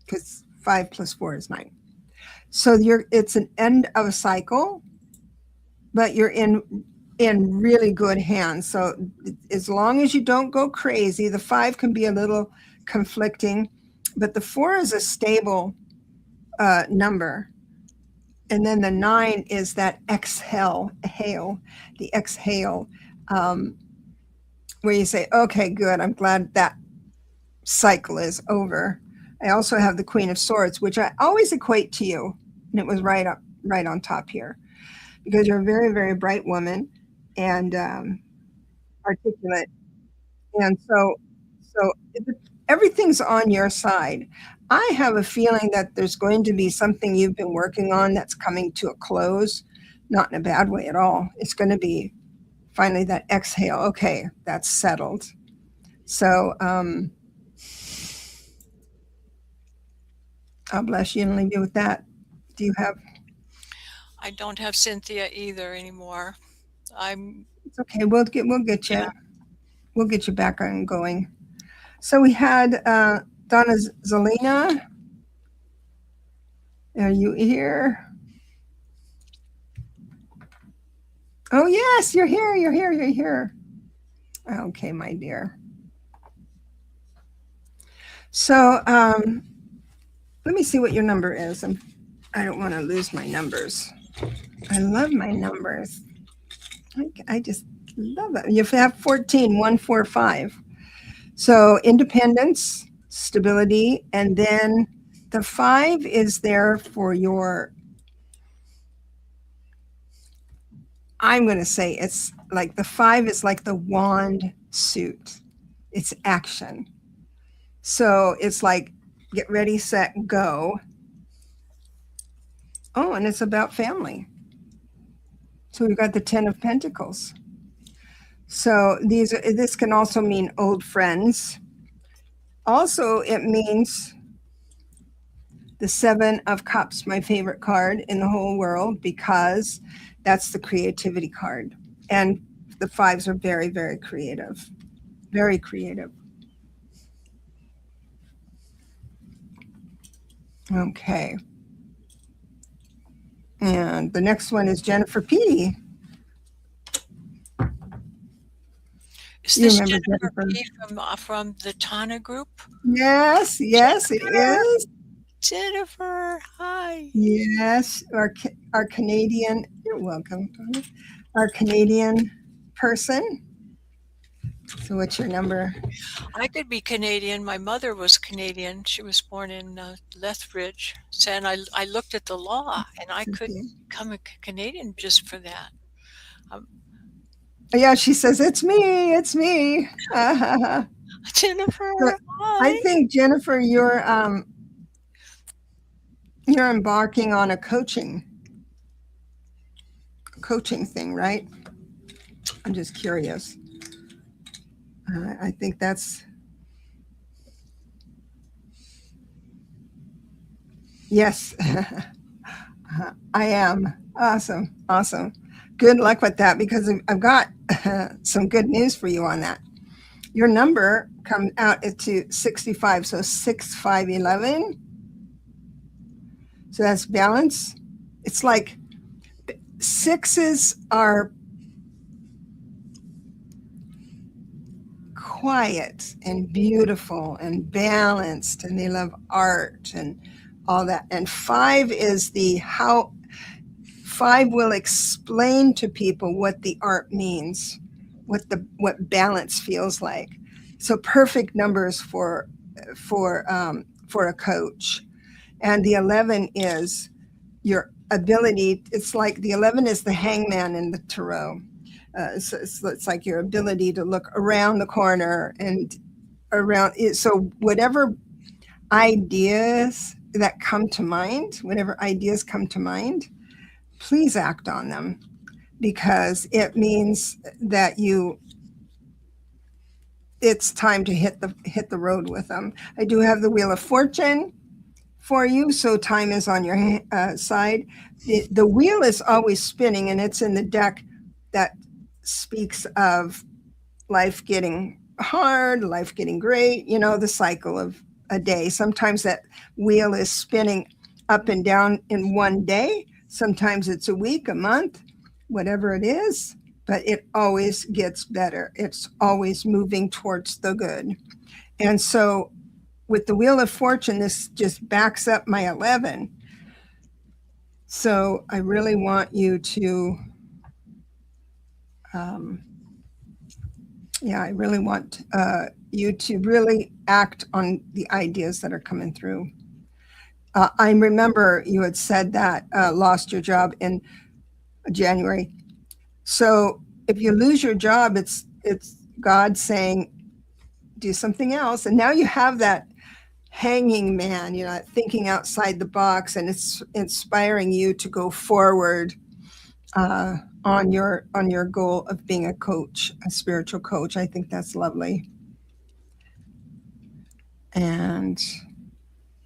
Speaker 1: because 5 plus 4 is 9. So it's an end of a cycle, but you're in really good hands. So as long as you don't go crazy, the 5 can be a little conflicting, but the 4 is a stable number. And then the 9 is that exhale, the exhale, where you say, okay, good, I'm glad that cycle is over. I also have the Queen of Swords, which I always equate to you. And it was right on top here because you're a very, very bright woman and articulate. And so everything's on your side. I have a feeling that there's going to be something you've been working on that's coming to a close, not in a bad way at all. It's going to be finally that exhale. Okay, that's settled. So I'll bless you and leave you with that. Do you have?
Speaker 2: I don't have Cynthia either anymore.
Speaker 1: It's okay. We'll get you.
Speaker 2: Yeah.
Speaker 1: We'll get you back on going. So we had Donna Zelina. Are you here? Oh yes, you're here. You're here. You're here. Okay, my dear. So let me see what your number is. I don't want to lose my numbers. I love my numbers. I just love it. You have 14145. So independence, stability, and then the 5 is there for your, I'm going to say it's like the 5 is like the wand suit. It's action. So it's like get ready, set, go. Oh, and it's about family. So we've got the 10 of Pentacles. So this can also mean old friends. Also, it means the 7 of Cups, my favorite card in the whole world, because that's the creativity card. And the 5s are very, very creative. Very creative. Okay. And the next one is Jennifer P.
Speaker 2: Is this Jennifer P. from the Tana group?
Speaker 1: Yes, yes, Jennifer. It is.
Speaker 2: Jennifer, hi.
Speaker 1: Yes, our Canadian, you're welcome, our Canadian person. So what's your number?
Speaker 2: I could be Canadian. My mother was Canadian. She was born in Lethbridge. And I looked at the law, and I could become a Canadian just for that.
Speaker 1: Yeah, she says, it's me.
Speaker 2: Jennifer,
Speaker 1: hi. I think, Jennifer, you're embarking on a coaching thing, right? I'm just curious. I think that's, yes, I am. Awesome. Good luck with that, because I've got some good news for you on that. Your number comes out to 65, so 6511. So that's balance. It's like 6s are quiet and beautiful and balanced, and they love art and all that. And 5 is how 5 will explain to people what the art means, what balance feels like. So perfect numbers for a coach. And the 11 is your ability. It's like the 11 is the hangman in the tarot. So it's like your ability to look around the corner and around it. So whatever ideas come to mind, please act on them, because it means that it's time to hit the road with them. I do have the Wheel of Fortune for you, so time is on your side. The wheel is always spinning, and it's in the deck that speaks of life getting hard, life getting great, the cycle of a day. Sometimes that wheel is spinning up and down in one day. Sometimes it's a week, a month, whatever it is, but it always gets better. It's always moving towards the good. And so with the Wheel of Fortune, this just backs up my 11. So I really want you to Yeah, I really want you to really act on the ideas that are coming through. I remember you had said that lost your job in January. So if you lose your job, it's God saying do something else, and now you have that hanging man, thinking outside the box, and it's inspiring you to go forward on your goal of being a coach, a spiritual coach. I think that's lovely. And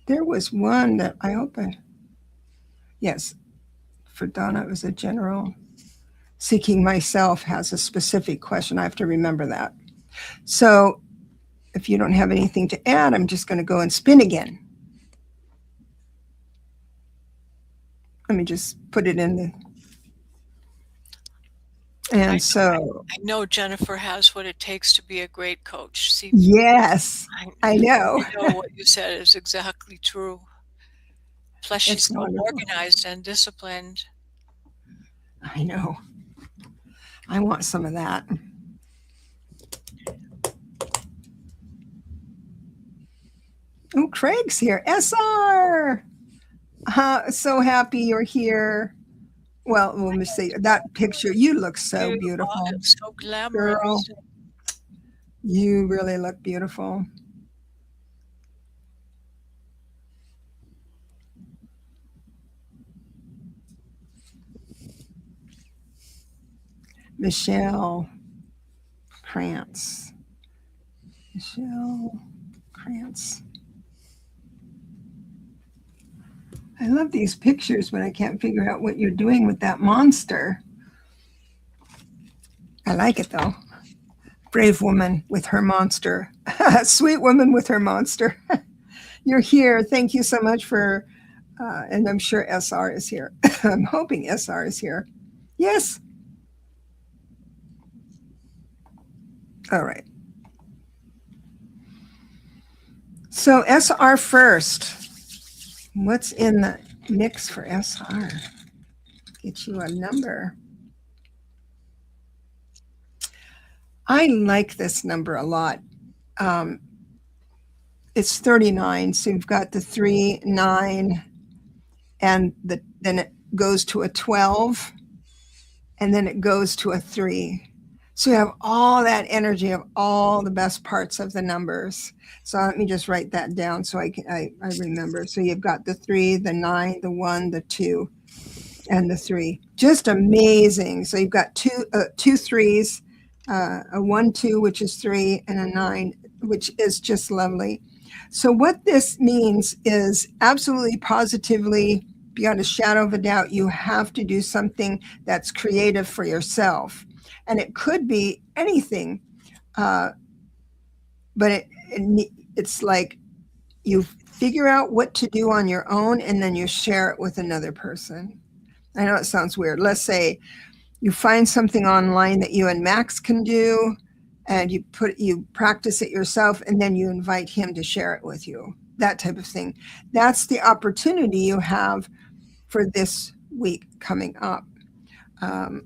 Speaker 1: there was one that I hope yes, for Donna, it was a general. Seeking myself has a specific question. I have to remember that. So if you don't have anything to add, I'm just going to go and spin again. Let me just put it in the. And so.
Speaker 2: I know Jennifer has what it takes to be a great coach. See,
Speaker 1: Yes, I know.
Speaker 2: I know what you said is exactly true. Plus, she's so organized and disciplined.
Speaker 1: I know. I want some of that. Oh, Craig's here. SR. So happy you're here. Well, let me see that picture. You look so beautiful.
Speaker 2: It's so glamorous.
Speaker 1: Girl, you really look beautiful. Michelle Krantz. Michelle Krantz. I love these pictures, but I can't figure out what you're doing with that monster. I like it though. Brave woman with her monster. Sweet woman with her monster. You're here. Thank you so much for, and I'm sure SR is here. I'm hoping SR is here. Yes. All right. So SR first. What's in the mix for SR? Get you a number. I like this number a lot. It's 39. So you've got the 3, 9, and then it goes to a 12, and then it goes to a 3. So you have all that energy of all the best parts of the numbers. So let me just write that down so I remember. So you've got the 3, the 9, the 1, the 2, and the 3. Just amazing. So you've got two threes, a 1, 2, which is 3, and a 9, which is just lovely. So what this means is absolutely positively, beyond a shadow of a doubt, you have to do something that's creative for yourself. And it could be anything, but it's like you figure out what to do on your own, and then you share it with another person. I know it sounds weird. Let's say you find something online that you and Max can do, and you practice it yourself, and then you invite him to share it with you. That type of thing. That's the opportunity you have for this week coming up.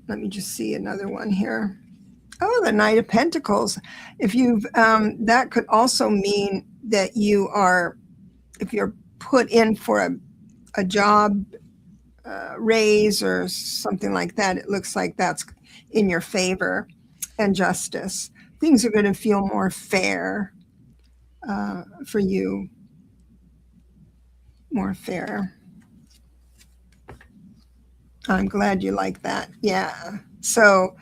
Speaker 1: Let me just see another one here. Oh, the Knight of Pentacles. If you've, that could also mean that if you're put in for a job raise or something like that, it looks like that's in your favor, and justice. Things are going to feel more fair for you. More fair. I'm glad you like that. Yeah. So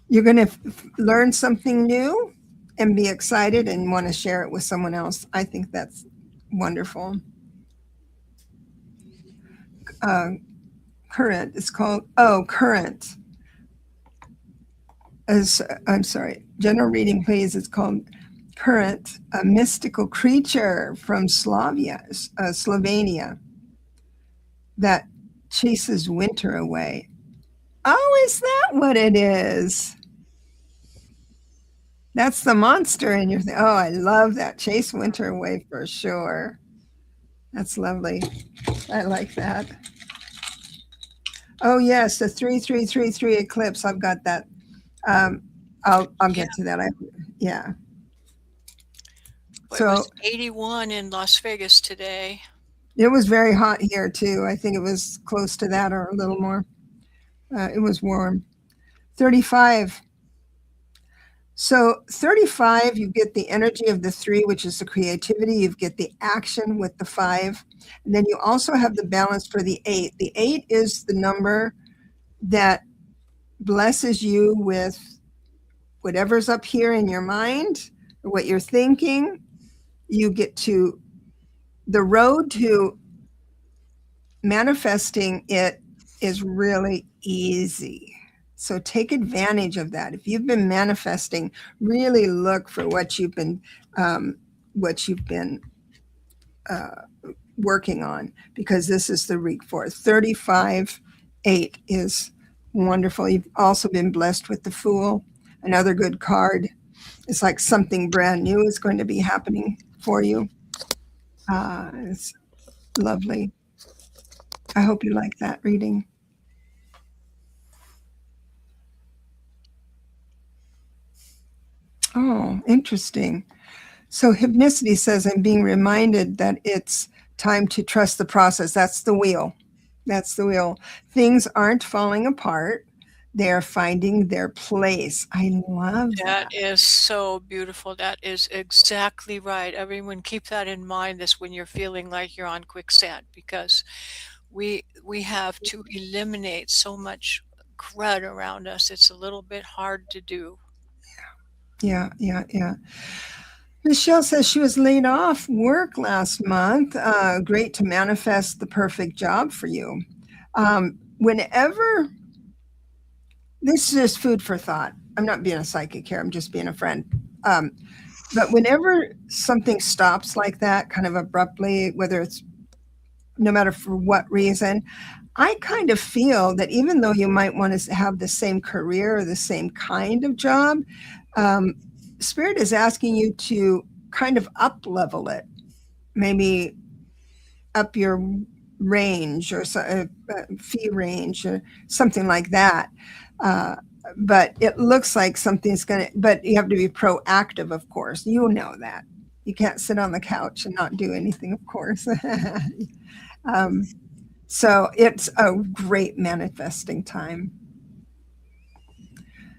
Speaker 1: you're going to learn something new and be excited and want to share it with someone else. I think that's wonderful. Current. It's called, current. I'm sorry. General reading, please. It's called Current, a mystical creature from Slovenia, that chases winter away. Oh, is that what it is? That's the monster in your thing. Oh, I love that. Chase winter away for sure. That's lovely. I like that. Oh, yes, the 3333 eclipse. I've got that. I'll
Speaker 2: Yeah,
Speaker 1: get to that. Yeah.
Speaker 2: it was
Speaker 1: So
Speaker 2: 81 in Las Vegas today.
Speaker 1: it was very hot here too. I think it was close to that or a little more. It was warm. 35. So 35, you get the energy of the 3, which is the creativity. You get the action with the 5. And then you also have the balance for the 8. The 8 is the number that blesses you with whatever's up here in your mind or what you're thinking. You get to the road to manifesting it is really easy. So take advantage of that. If you've been manifesting, really look for what you've been uh, working on, because this is the week for 35. 8 is wonderful. You've also been blessed with the Fool, another good card. It's like something brand new is going to be happening for you. It's lovely. I hope you like that reading. Oh, interesting. So hypnicity says I'm being reminded that it's time to trust the process. That's the wheel. That's the wheel. Things aren't falling apart. They're finding their place. I love
Speaker 2: That
Speaker 1: that.
Speaker 2: is so beautiful. That is exactly right. Everyone keep that in mind this when you're feeling like you're on quicksand, because we have to eliminate so much crud around us. It's a little bit hard to do.
Speaker 1: Yeah, yeah, yeah. Michelle says she was laid off work last month. Great to manifest the perfect job for you. Whenever this is just food for thought. I'm not being a psychic here. I'm just being a friend. Um, but whenever something stops like that, kind of abruptly, whether it's no matter for what reason, I kind of feel that even though you might want to have the same career or the same kind of job, um, Spirit is asking you to kind of up level it, maybe up your range or fee range or something like that. Uh, but it looks like something's going to, but you have to be proactive, of course. You know that. You can't sit on the couch and not do anything, of course. um, so it's a great manifesting time.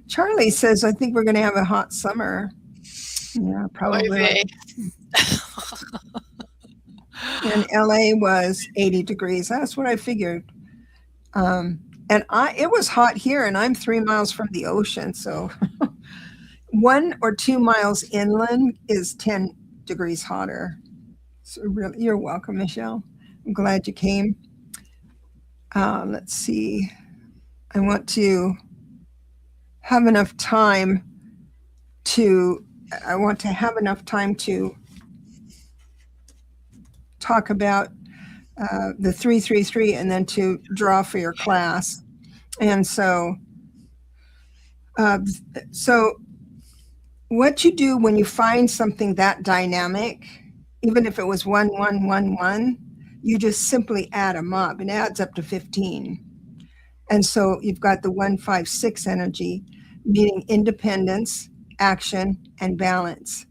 Speaker 1: Charlie says, I think we're going to have a hot summer. Yeah,
Speaker 2: Oy
Speaker 1: probably.
Speaker 2: vey.
Speaker 1: And LA was 80 degrees. That's what I figured. And it was hot here, and I'm 3 miles from the ocean. So 1 or 2 miles inland is 10 degrees hotter. So really, you're welcome, Michelle. I'm glad you came. Let's see. I want to have enough time to. I want to have enough time to talk about the 333 and then to draw for your class. And uh, so what you do when you find something that dynamic, even if it was 1111, you just simply add them up. It adds up to 15. And so you've got the 156 energy, meaning independence, action, and balance.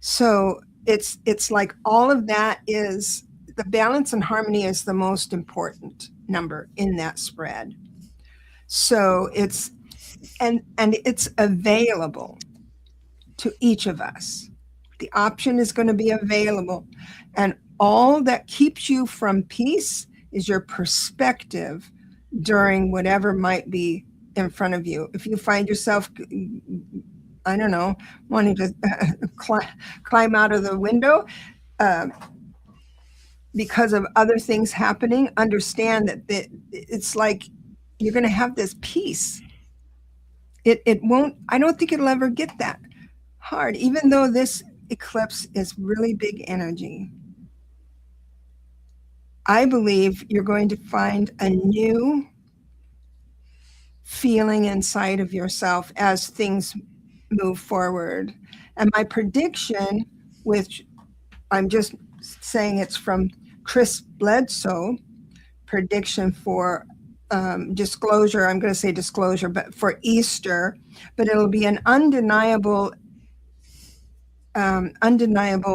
Speaker 1: So it's like all of that is the balance and harmony is the most important number in that spread. So it's available to each of us. The option is going to be available. And all that keeps you from peace is your perspective during whatever might be in front of you. If you find yourself, I don't know, wanting to climb out of the window uh, because of other things happening, understand that it's like you're going to have this peace. It won't, I don't think it'll ever get that hard, even though this eclipse is really big energy. I believe you're going to find a new feeling inside of yourself as things move forward. And my prediction, which I'm just saying it's from Chris Bledsoe, prediction for disclosure. I'm going to say disclosure, but for Easter, but it'll be an undeniable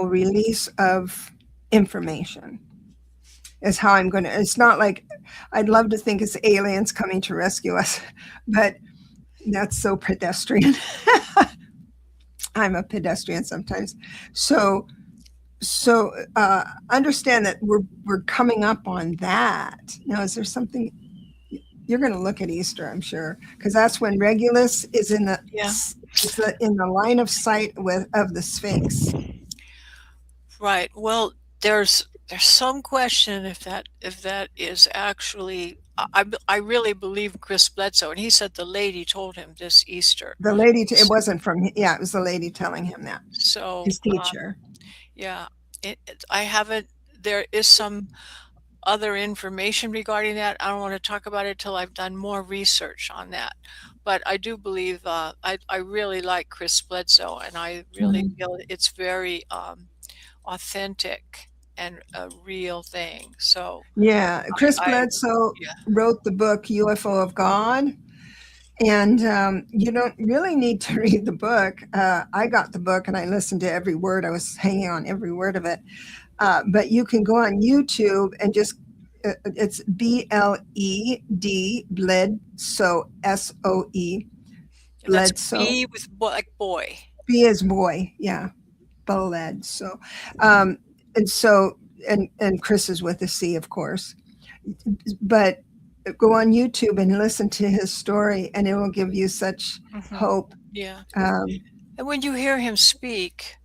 Speaker 1: release of information. Is how I'm going to. It's not like I'd love to think it's aliens coming to rescue us, but that's so pedestrian. I'm a pedestrian sometimes. So understand that we're coming up on that. Now, is there something you're going to look at Easter? I'm sure, because that's when Regulus is in the
Speaker 2: Yeah.
Speaker 1: in the line of sight of the Sphinx.
Speaker 2: Right. Well, there's some question if that is actually. I really believe Chris Bledsoe, and he said the lady told him this Easter.
Speaker 1: The lady, it wasn't from, yeah, it was the lady telling him that,
Speaker 2: So
Speaker 1: his teacher.
Speaker 2: yeah, I haven't. There is some other information regarding that. I don't want to talk about it till I've done more research on that. But I do believe I really like Chris Bledsoe, and I really feel it's very authentic and a real thing. So
Speaker 1: Yeah, Chris
Speaker 2: I
Speaker 1: Bledsoe
Speaker 2: yeah.
Speaker 1: wrote the book UFO of God. And you don't really need to read the book. I got the book and I listened to every word. I was hanging on every word of it. But you can go on YouTube and just, it's BLED, Bledsoe, SOE,
Speaker 2: And that's
Speaker 1: Bledsoe.
Speaker 2: B with like boy.
Speaker 1: B is boy, yeah, Bled. So, um, and so, and Chris is with a C, of course. But go on YouTube and listen to his story, and it will give you such hope.
Speaker 2: Yeah.
Speaker 1: Um,
Speaker 2: And when you hear him speak,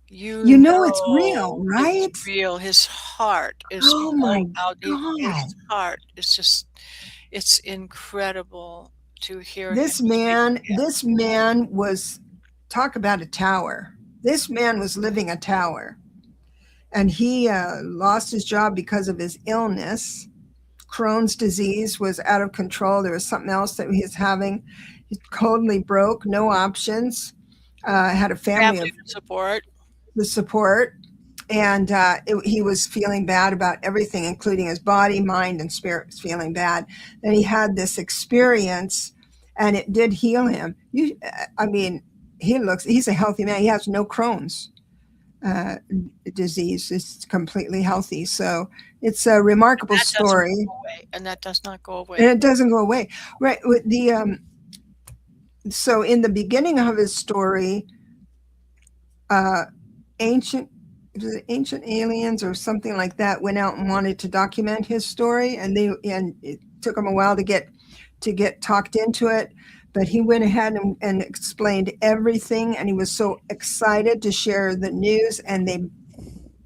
Speaker 2: you
Speaker 1: you know it's real,
Speaker 2: know it's
Speaker 1: right?
Speaker 2: real. His heart is
Speaker 1: Oh
Speaker 2: pulled
Speaker 1: my
Speaker 2: out.
Speaker 1: God.
Speaker 2: His heart is just, it's incredible to hear him
Speaker 1: This
Speaker 2: speak.
Speaker 1: man, this man was, talk about a tower. This man was living a tower. And he lost his job because of his illness. Crohn's disease was out of control. There was something else that he was having. He totally broke, no options. Had a family
Speaker 2: Family
Speaker 1: of
Speaker 2: support.
Speaker 1: the support, and he was feeling bad about everything, including his body, mind, and spirit was feeling bad. Then he had this experience, and it did heal him. I mean, he's a healthy man. He has no Crohn's uh, disease. It's completely healthy. So it's a remarkable
Speaker 2: That doesn't
Speaker 1: story,
Speaker 2: go away, and that does not go away.
Speaker 1: and it doesn't go away. Right. With the so in the beginning of his story, uh, ancient ancient aliens or something like that went out and wanted to document his story, and it took him a while to get talked into it, but he went ahead and explained everything, and he was so excited to share the news, and they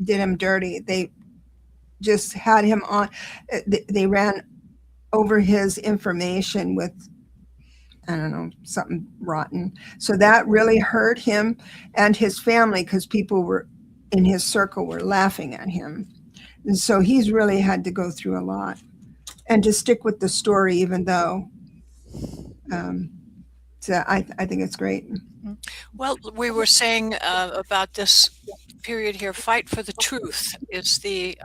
Speaker 1: did him dirty. They just had him on, they ran over his information with, I don't know, something rotten. So that really hurt him and his family, because people were in his circle were laughing at him. And so he's really had to go through a lot and to stick with the story, even though. So I think it's great.
Speaker 2: Well, we were saying about this period here. Fight for the truth is the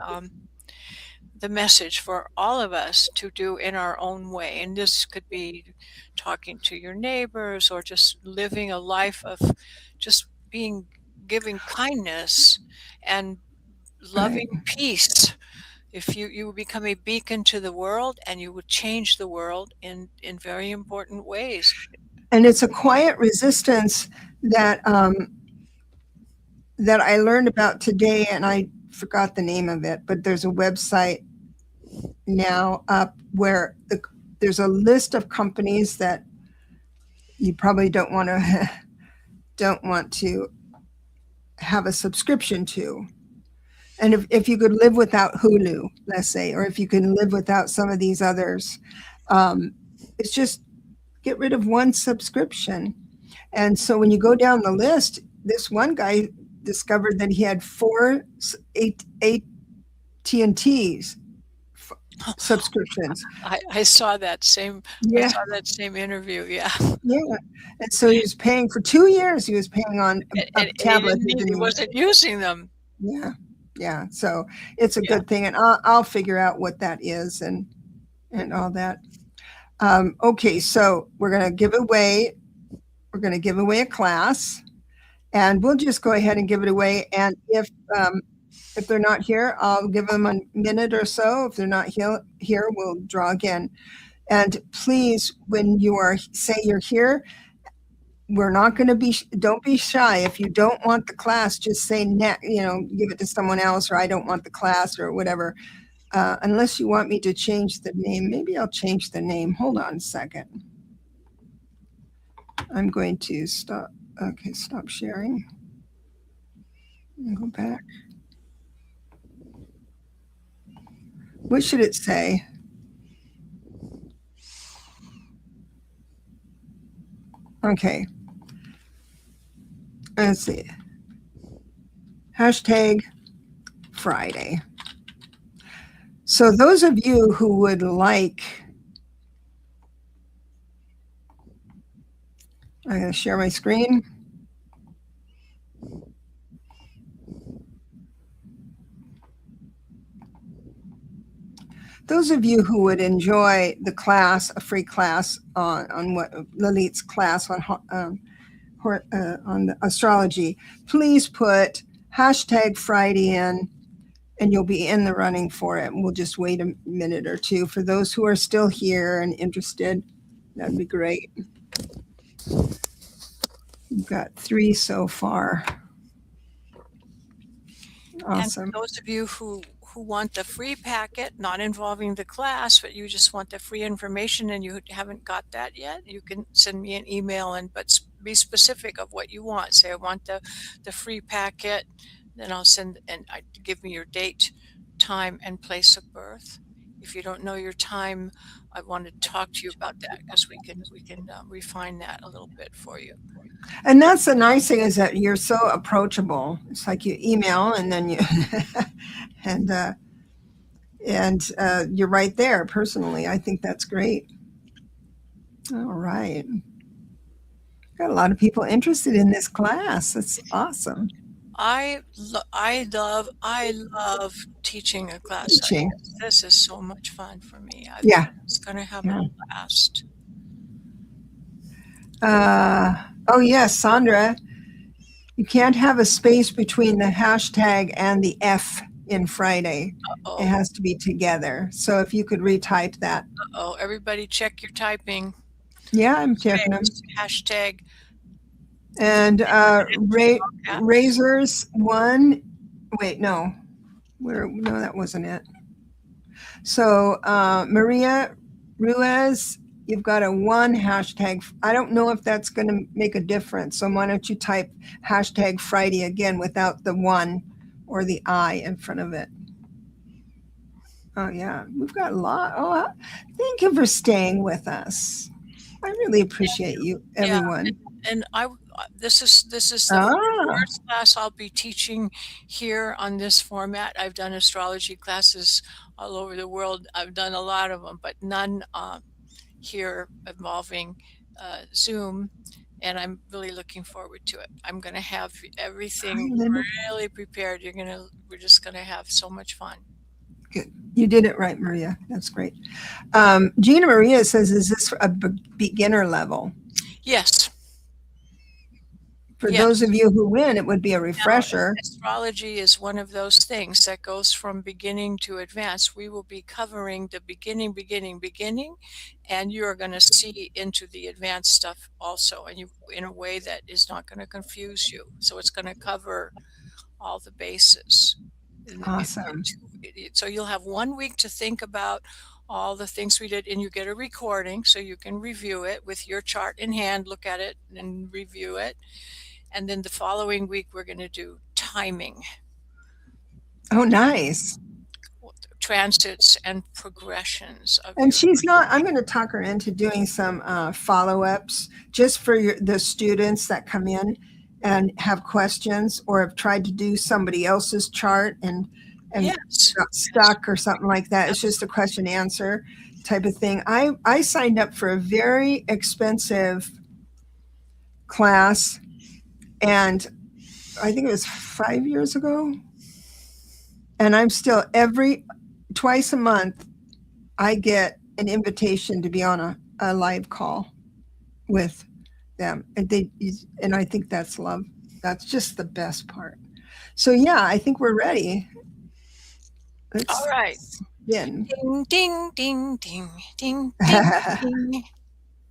Speaker 2: message for all of us to do in our own way. And this could be talking to your neighbors or just living a life of just giving kindness and loving peace. If you would become a beacon to the world, and you would change the world in very important ways.
Speaker 1: And it's a quiet resistance that that I learned about today, and I forgot the name of it, but there's a website now up where there's a list of companies that you probably don't want to have a subscription to. And if you could live without Hulu, let's say, or if you can live without some of these others, it's just get rid of one subscription. And so when you go down the list, this one guy discovered that he had 4 AT&T's subscriptions.
Speaker 2: I saw that same.
Speaker 1: Yeah.
Speaker 2: I saw that same interview. Yeah.
Speaker 1: Yeah. And so he was paying for 2 years. He was paying on a tablet.
Speaker 2: He wasn't using them.
Speaker 1: Yeah. Yeah. So it's a good thing. And I'll figure out what that is. And and all that. Okay, so we're going to give away a class, and we'll just go ahead and give it away. And if they're not here, I'll give them a minute or so. If they're not here, we'll draw again. And please, when say you're here, we're not going to don't be shy. If you don't want the class, just say, give it to someone else, or I don't want the class, or whatever. Unless you want me to change the name. Maybe I'll change the name. Hold on a second. I'm going to stop. Okay, stop sharing. And go back. What should it say? Okay. Let's see. Hashtag Friday. So those of you who would like, I'm going to share my screen. Those of you who would enjoy the class, a free class on what Lalit's class on the astrology, please put hashtag Friday in, and you'll be in the running for it. And we'll just wait a minute or two. For those who are still here and interested, that'd be great. We've got 3 so far. Awesome.
Speaker 2: And for those of you who want the free packet, not involving the class, but you just want the free information and you haven't got that yet, you can send me an email but be specific of what you want. Say, I want the free packet, then I'll send, and give me your date, time, and place of birth. If you don't know your time, I want to talk to you about that, because we can refine that a little bit for you.
Speaker 1: And that's the nice thing, is that you're so approachable. It's like you email and then you and you're right there personally. I think that's great. All right. Got a lot of people interested in this class. That's awesome.
Speaker 2: I love teaching a class.
Speaker 1: Teaching.
Speaker 2: This is so much fun for me. It's going to have a blast.
Speaker 1: Oh yes, Sandra, you can't have a space between the hashtag and the F in Friday. It has to be together. So if you could retype that.
Speaker 2: Everybody check your typing.
Speaker 1: Yeah, I'm checking them.
Speaker 2: Hashtag.
Speaker 1: And Razors 1. Wait, no. No, that wasn't it. So Maria Ruiz, you've got a 1 hashtag. I don't know if that's going to make a difference. So why don't you type hashtag Friday again without the 1 or the I in front of it. Oh, yeah. We've got a lot. Oh, thank you for staying with us. I really appreciate you, everyone.
Speaker 2: Yeah, and this is the first class I'll be teaching here on this format. I've done astrology classes all over the world. I've done a lot of them, but none here involving Zoom, and I'm really looking forward to it. I'm going to have everything really prepared. We're just going to have so much fun.
Speaker 1: Good. You did it right, Maria. That's great. Gina Maria says, is this a beginner level?
Speaker 2: Yes.
Speaker 1: For those of you who win, it would be a refresher.
Speaker 2: Astrology is one of those things that goes from beginning to advanced. We will be covering the beginning, and you're going to see into the advanced stuff also, and in a way that is not going to confuse you. So it's going to cover all the bases.
Speaker 1: Awesome.
Speaker 2: So you'll have 1 week to think about all the things we did, and you get a recording so you can review it with your chart in hand, look at it and review it. And then the following week, we're going to do timing.
Speaker 1: Oh, nice.
Speaker 2: Transits and progressions.
Speaker 1: And she's not, I'm going to talk her into doing some follow-ups just for the students that come in and have questions or have tried to do somebody else's chart and got stuck or something like that. It's just a question answer type of thing. I signed up for a very expensive class, and I think it was 5 years ago. And I'm still twice a month, I get an invitation to be on a live call with them. And I think that's love. That's just the best part. So yeah, I think we're ready.
Speaker 2: All
Speaker 1: Let's
Speaker 2: right.
Speaker 1: begin.
Speaker 2: Ding, ding, ding, ding, ding, ding,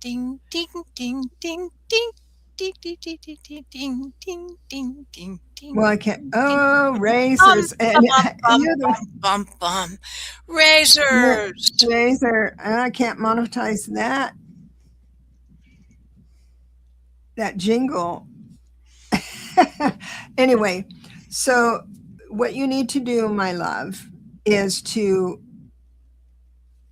Speaker 2: ding, ding, ding, ding, ding, ding. Ding, ding, ding, ding, ding, ding, ding, ding, ding,
Speaker 1: Well,
Speaker 2: ding,
Speaker 1: I can't.
Speaker 2: ding.
Speaker 1: Oh,
Speaker 2: Bum,
Speaker 1: razors.
Speaker 2: bum,
Speaker 1: And
Speaker 2: bum,
Speaker 1: you're the
Speaker 2: bum, bum, bum. Razors.
Speaker 1: razor. I can't monetize that jingle. Anyway, so what you need to do, my love, is to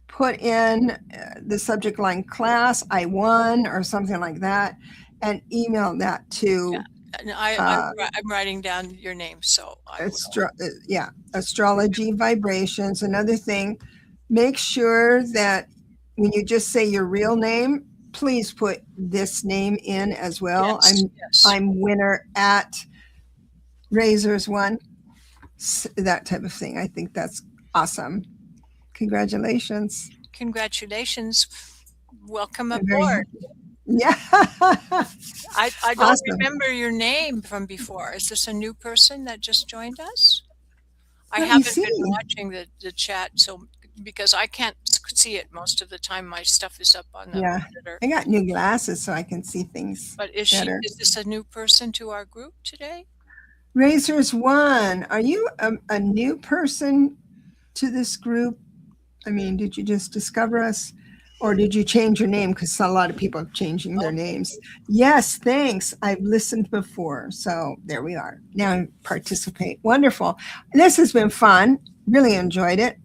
Speaker 1: put in the subject line class, I won, or something like that, and email that to
Speaker 2: And
Speaker 1: uh,
Speaker 2: I'm writing down your name, so I will.
Speaker 1: astrology vibrations. Another thing, make sure that when you just say your real name, please put this name in as well.
Speaker 2: Yes, yes.
Speaker 1: I'm winner at Razors One, that type of thing. I think that's awesome. Congratulations.
Speaker 2: Congratulations. Welcome
Speaker 1: I'm very
Speaker 2: aboard.
Speaker 1: happy. Yeah.
Speaker 2: I don't
Speaker 1: Awesome.
Speaker 2: remember your name from before. Is this a new person that just joined us? I
Speaker 1: Let me
Speaker 2: haven't
Speaker 1: see.
Speaker 2: been watching the chat, so because I can't see it most of the time, my stuff is up on the
Speaker 1: Yeah.
Speaker 2: monitor.
Speaker 1: I got new glasses so I can see things
Speaker 2: But
Speaker 1: better.
Speaker 2: is this a new person to our group today?
Speaker 1: Razors One, are you a new person to this group? I mean, did you just discover us or did you change your name? Because a lot of people are changing their
Speaker 2: Okay.
Speaker 1: names. Yes, thanks. I've listened before. So there we are. Now I participate. Wonderful. This has been fun. Really enjoyed it.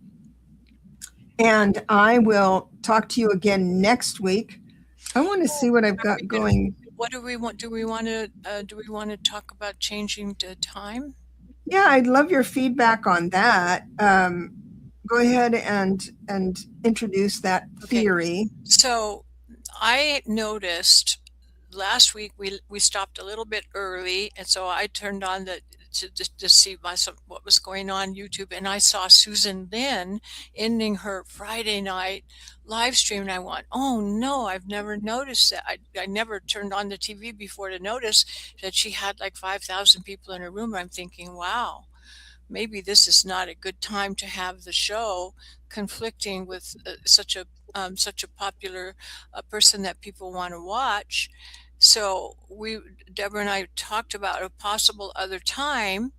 Speaker 1: And I will talk to you again next week. I want to see what I've got going.
Speaker 2: What do we want? Do we want to talk about changing the time?
Speaker 1: Yeah, I'd love your feedback on that. Go ahead and introduce that
Speaker 2: Okay.
Speaker 1: theory.
Speaker 2: So I noticed last week we stopped a little bit early, and so I turned on to see what was going on YouTube, and I saw Susan Lynn ending her Friday night live stream, and I went, oh no, I've never noticed that. I never turned on the TV before to notice that she had like 5,000 people in her room. I'm thinking, wow, maybe this is not a good time to have the show conflicting with such a popular person that people want to watch. So Deborah and I talked about a possible other time,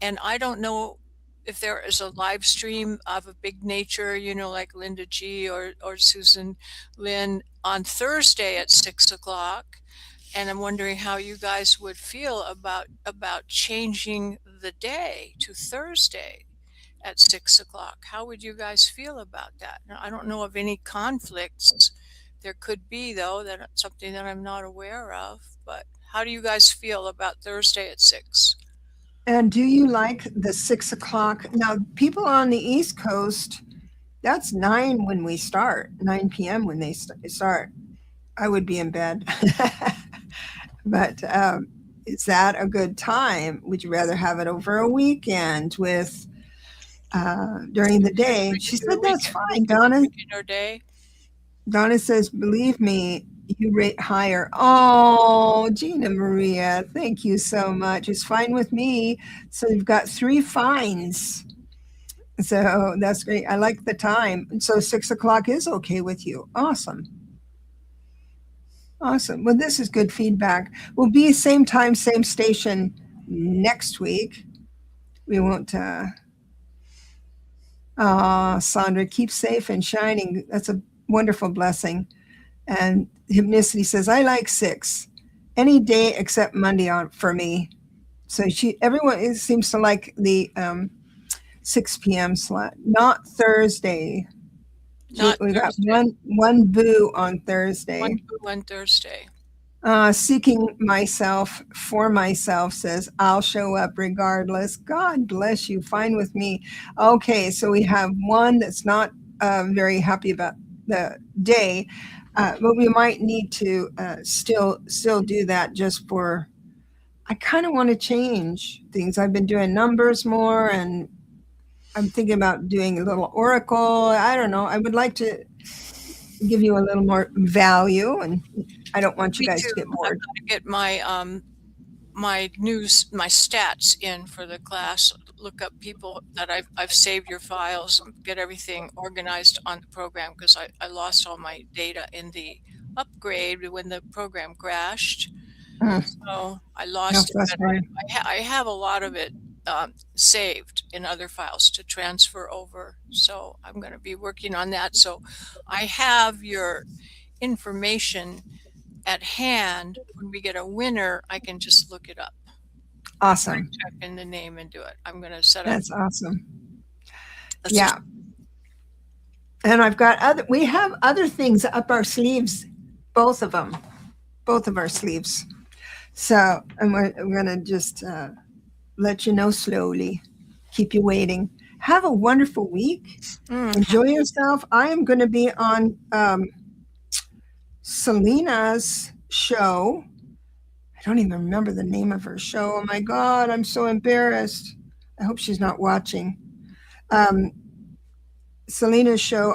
Speaker 2: and I don't know if there is a live stream of a big nature, like Linda G or Susan Lynn on Thursday at 6 o'clock. And I'm wondering how you guys would feel about changing the day to Thursday at 6 o'clock. How would you guys feel about that? Now, I don't know of any conflicts. There could be, though, that's something that I'm not aware of. But how do you guys feel about Thursday at 6?
Speaker 1: And do you like the 6 o'clock? Now, people on the East Coast, that's 9 when we start, 9 p.m. when they start. I would be in bed. But is that a good time? Would you rather have it over a weekend with during the day? She said that's fine, Donna.
Speaker 2: Weekend or day?
Speaker 1: Donna says, believe me, you rate higher. Oh, Gina Maria, thank you so much. It's fine with me. So you've got 3 fines. So that's great. I like the time. So 6 o'clock is okay with you. Awesome. Awesome. Well, this is good feedback. We'll be same time, same station next week. We won't. Sandra, keep safe and shining. That's a wonderful blessing. And Hypnicity says, I like 6. Any day except Monday for me. So everyone seems to like the 6 p.m. slot, not Thursday. We got one boo on Thursday.
Speaker 2: One boo on Thursday.
Speaker 1: Seeking myself for myself says, I'll show up regardless. God bless you. Fine with me. Okay, so we have one that's not very happy about the day, but we might need to still do that just for, I kind of want to change things. I've been doing numbers more, and I'm thinking about doing a little oracle. I don't know. I would like to give you a little more value, and I don't want you
Speaker 2: Me
Speaker 1: guys
Speaker 2: too.
Speaker 1: to get
Speaker 2: I've
Speaker 1: bored.
Speaker 2: got to get my stats in for the class. Look up people that I've saved your files, get everything organized on the program, because I lost all my data in the upgrade when the program crashed.
Speaker 1: Mm,
Speaker 2: So I
Speaker 1: how
Speaker 2: lost it, but
Speaker 1: frustrating.
Speaker 2: I have a lot of it saved in other files to transfer over. So I'm going to be working on that. So I have your information at hand. When we get a winner, I can just look it up,
Speaker 1: Awesome.
Speaker 2: type in the name and do it. I'm going to set up.
Speaker 1: That's awesome.
Speaker 2: Let's
Speaker 1: Yeah. And we have other things up our sleeves, both of them, both of our sleeves. So, and we're going to just let you know slowly, keep you waiting. Have a wonderful week. Enjoy yourself. I am going to be on Selena's show. I don't even remember the name of her show. Oh my God, I'm so embarrassed. I hope she's not watching. Selena's show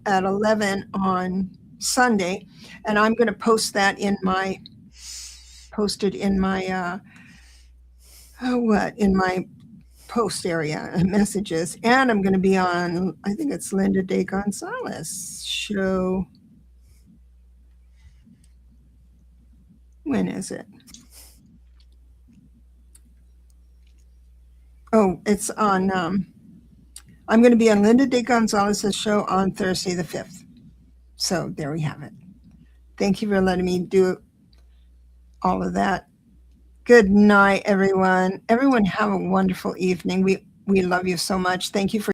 Speaker 1: at 11 on Sunday, and I'm going to post that in my in my post area and messages. And I'm going to be on, I think it's Linda De Gonzalez show. When is it? Oh, it's on, I'm going to be on Linda De Gonzalez's show on Thursday the 5th. So there we have it. Thank you for letting me do all of that. Good night, everyone. Everyone have a wonderful evening. We love you so much. Thank you for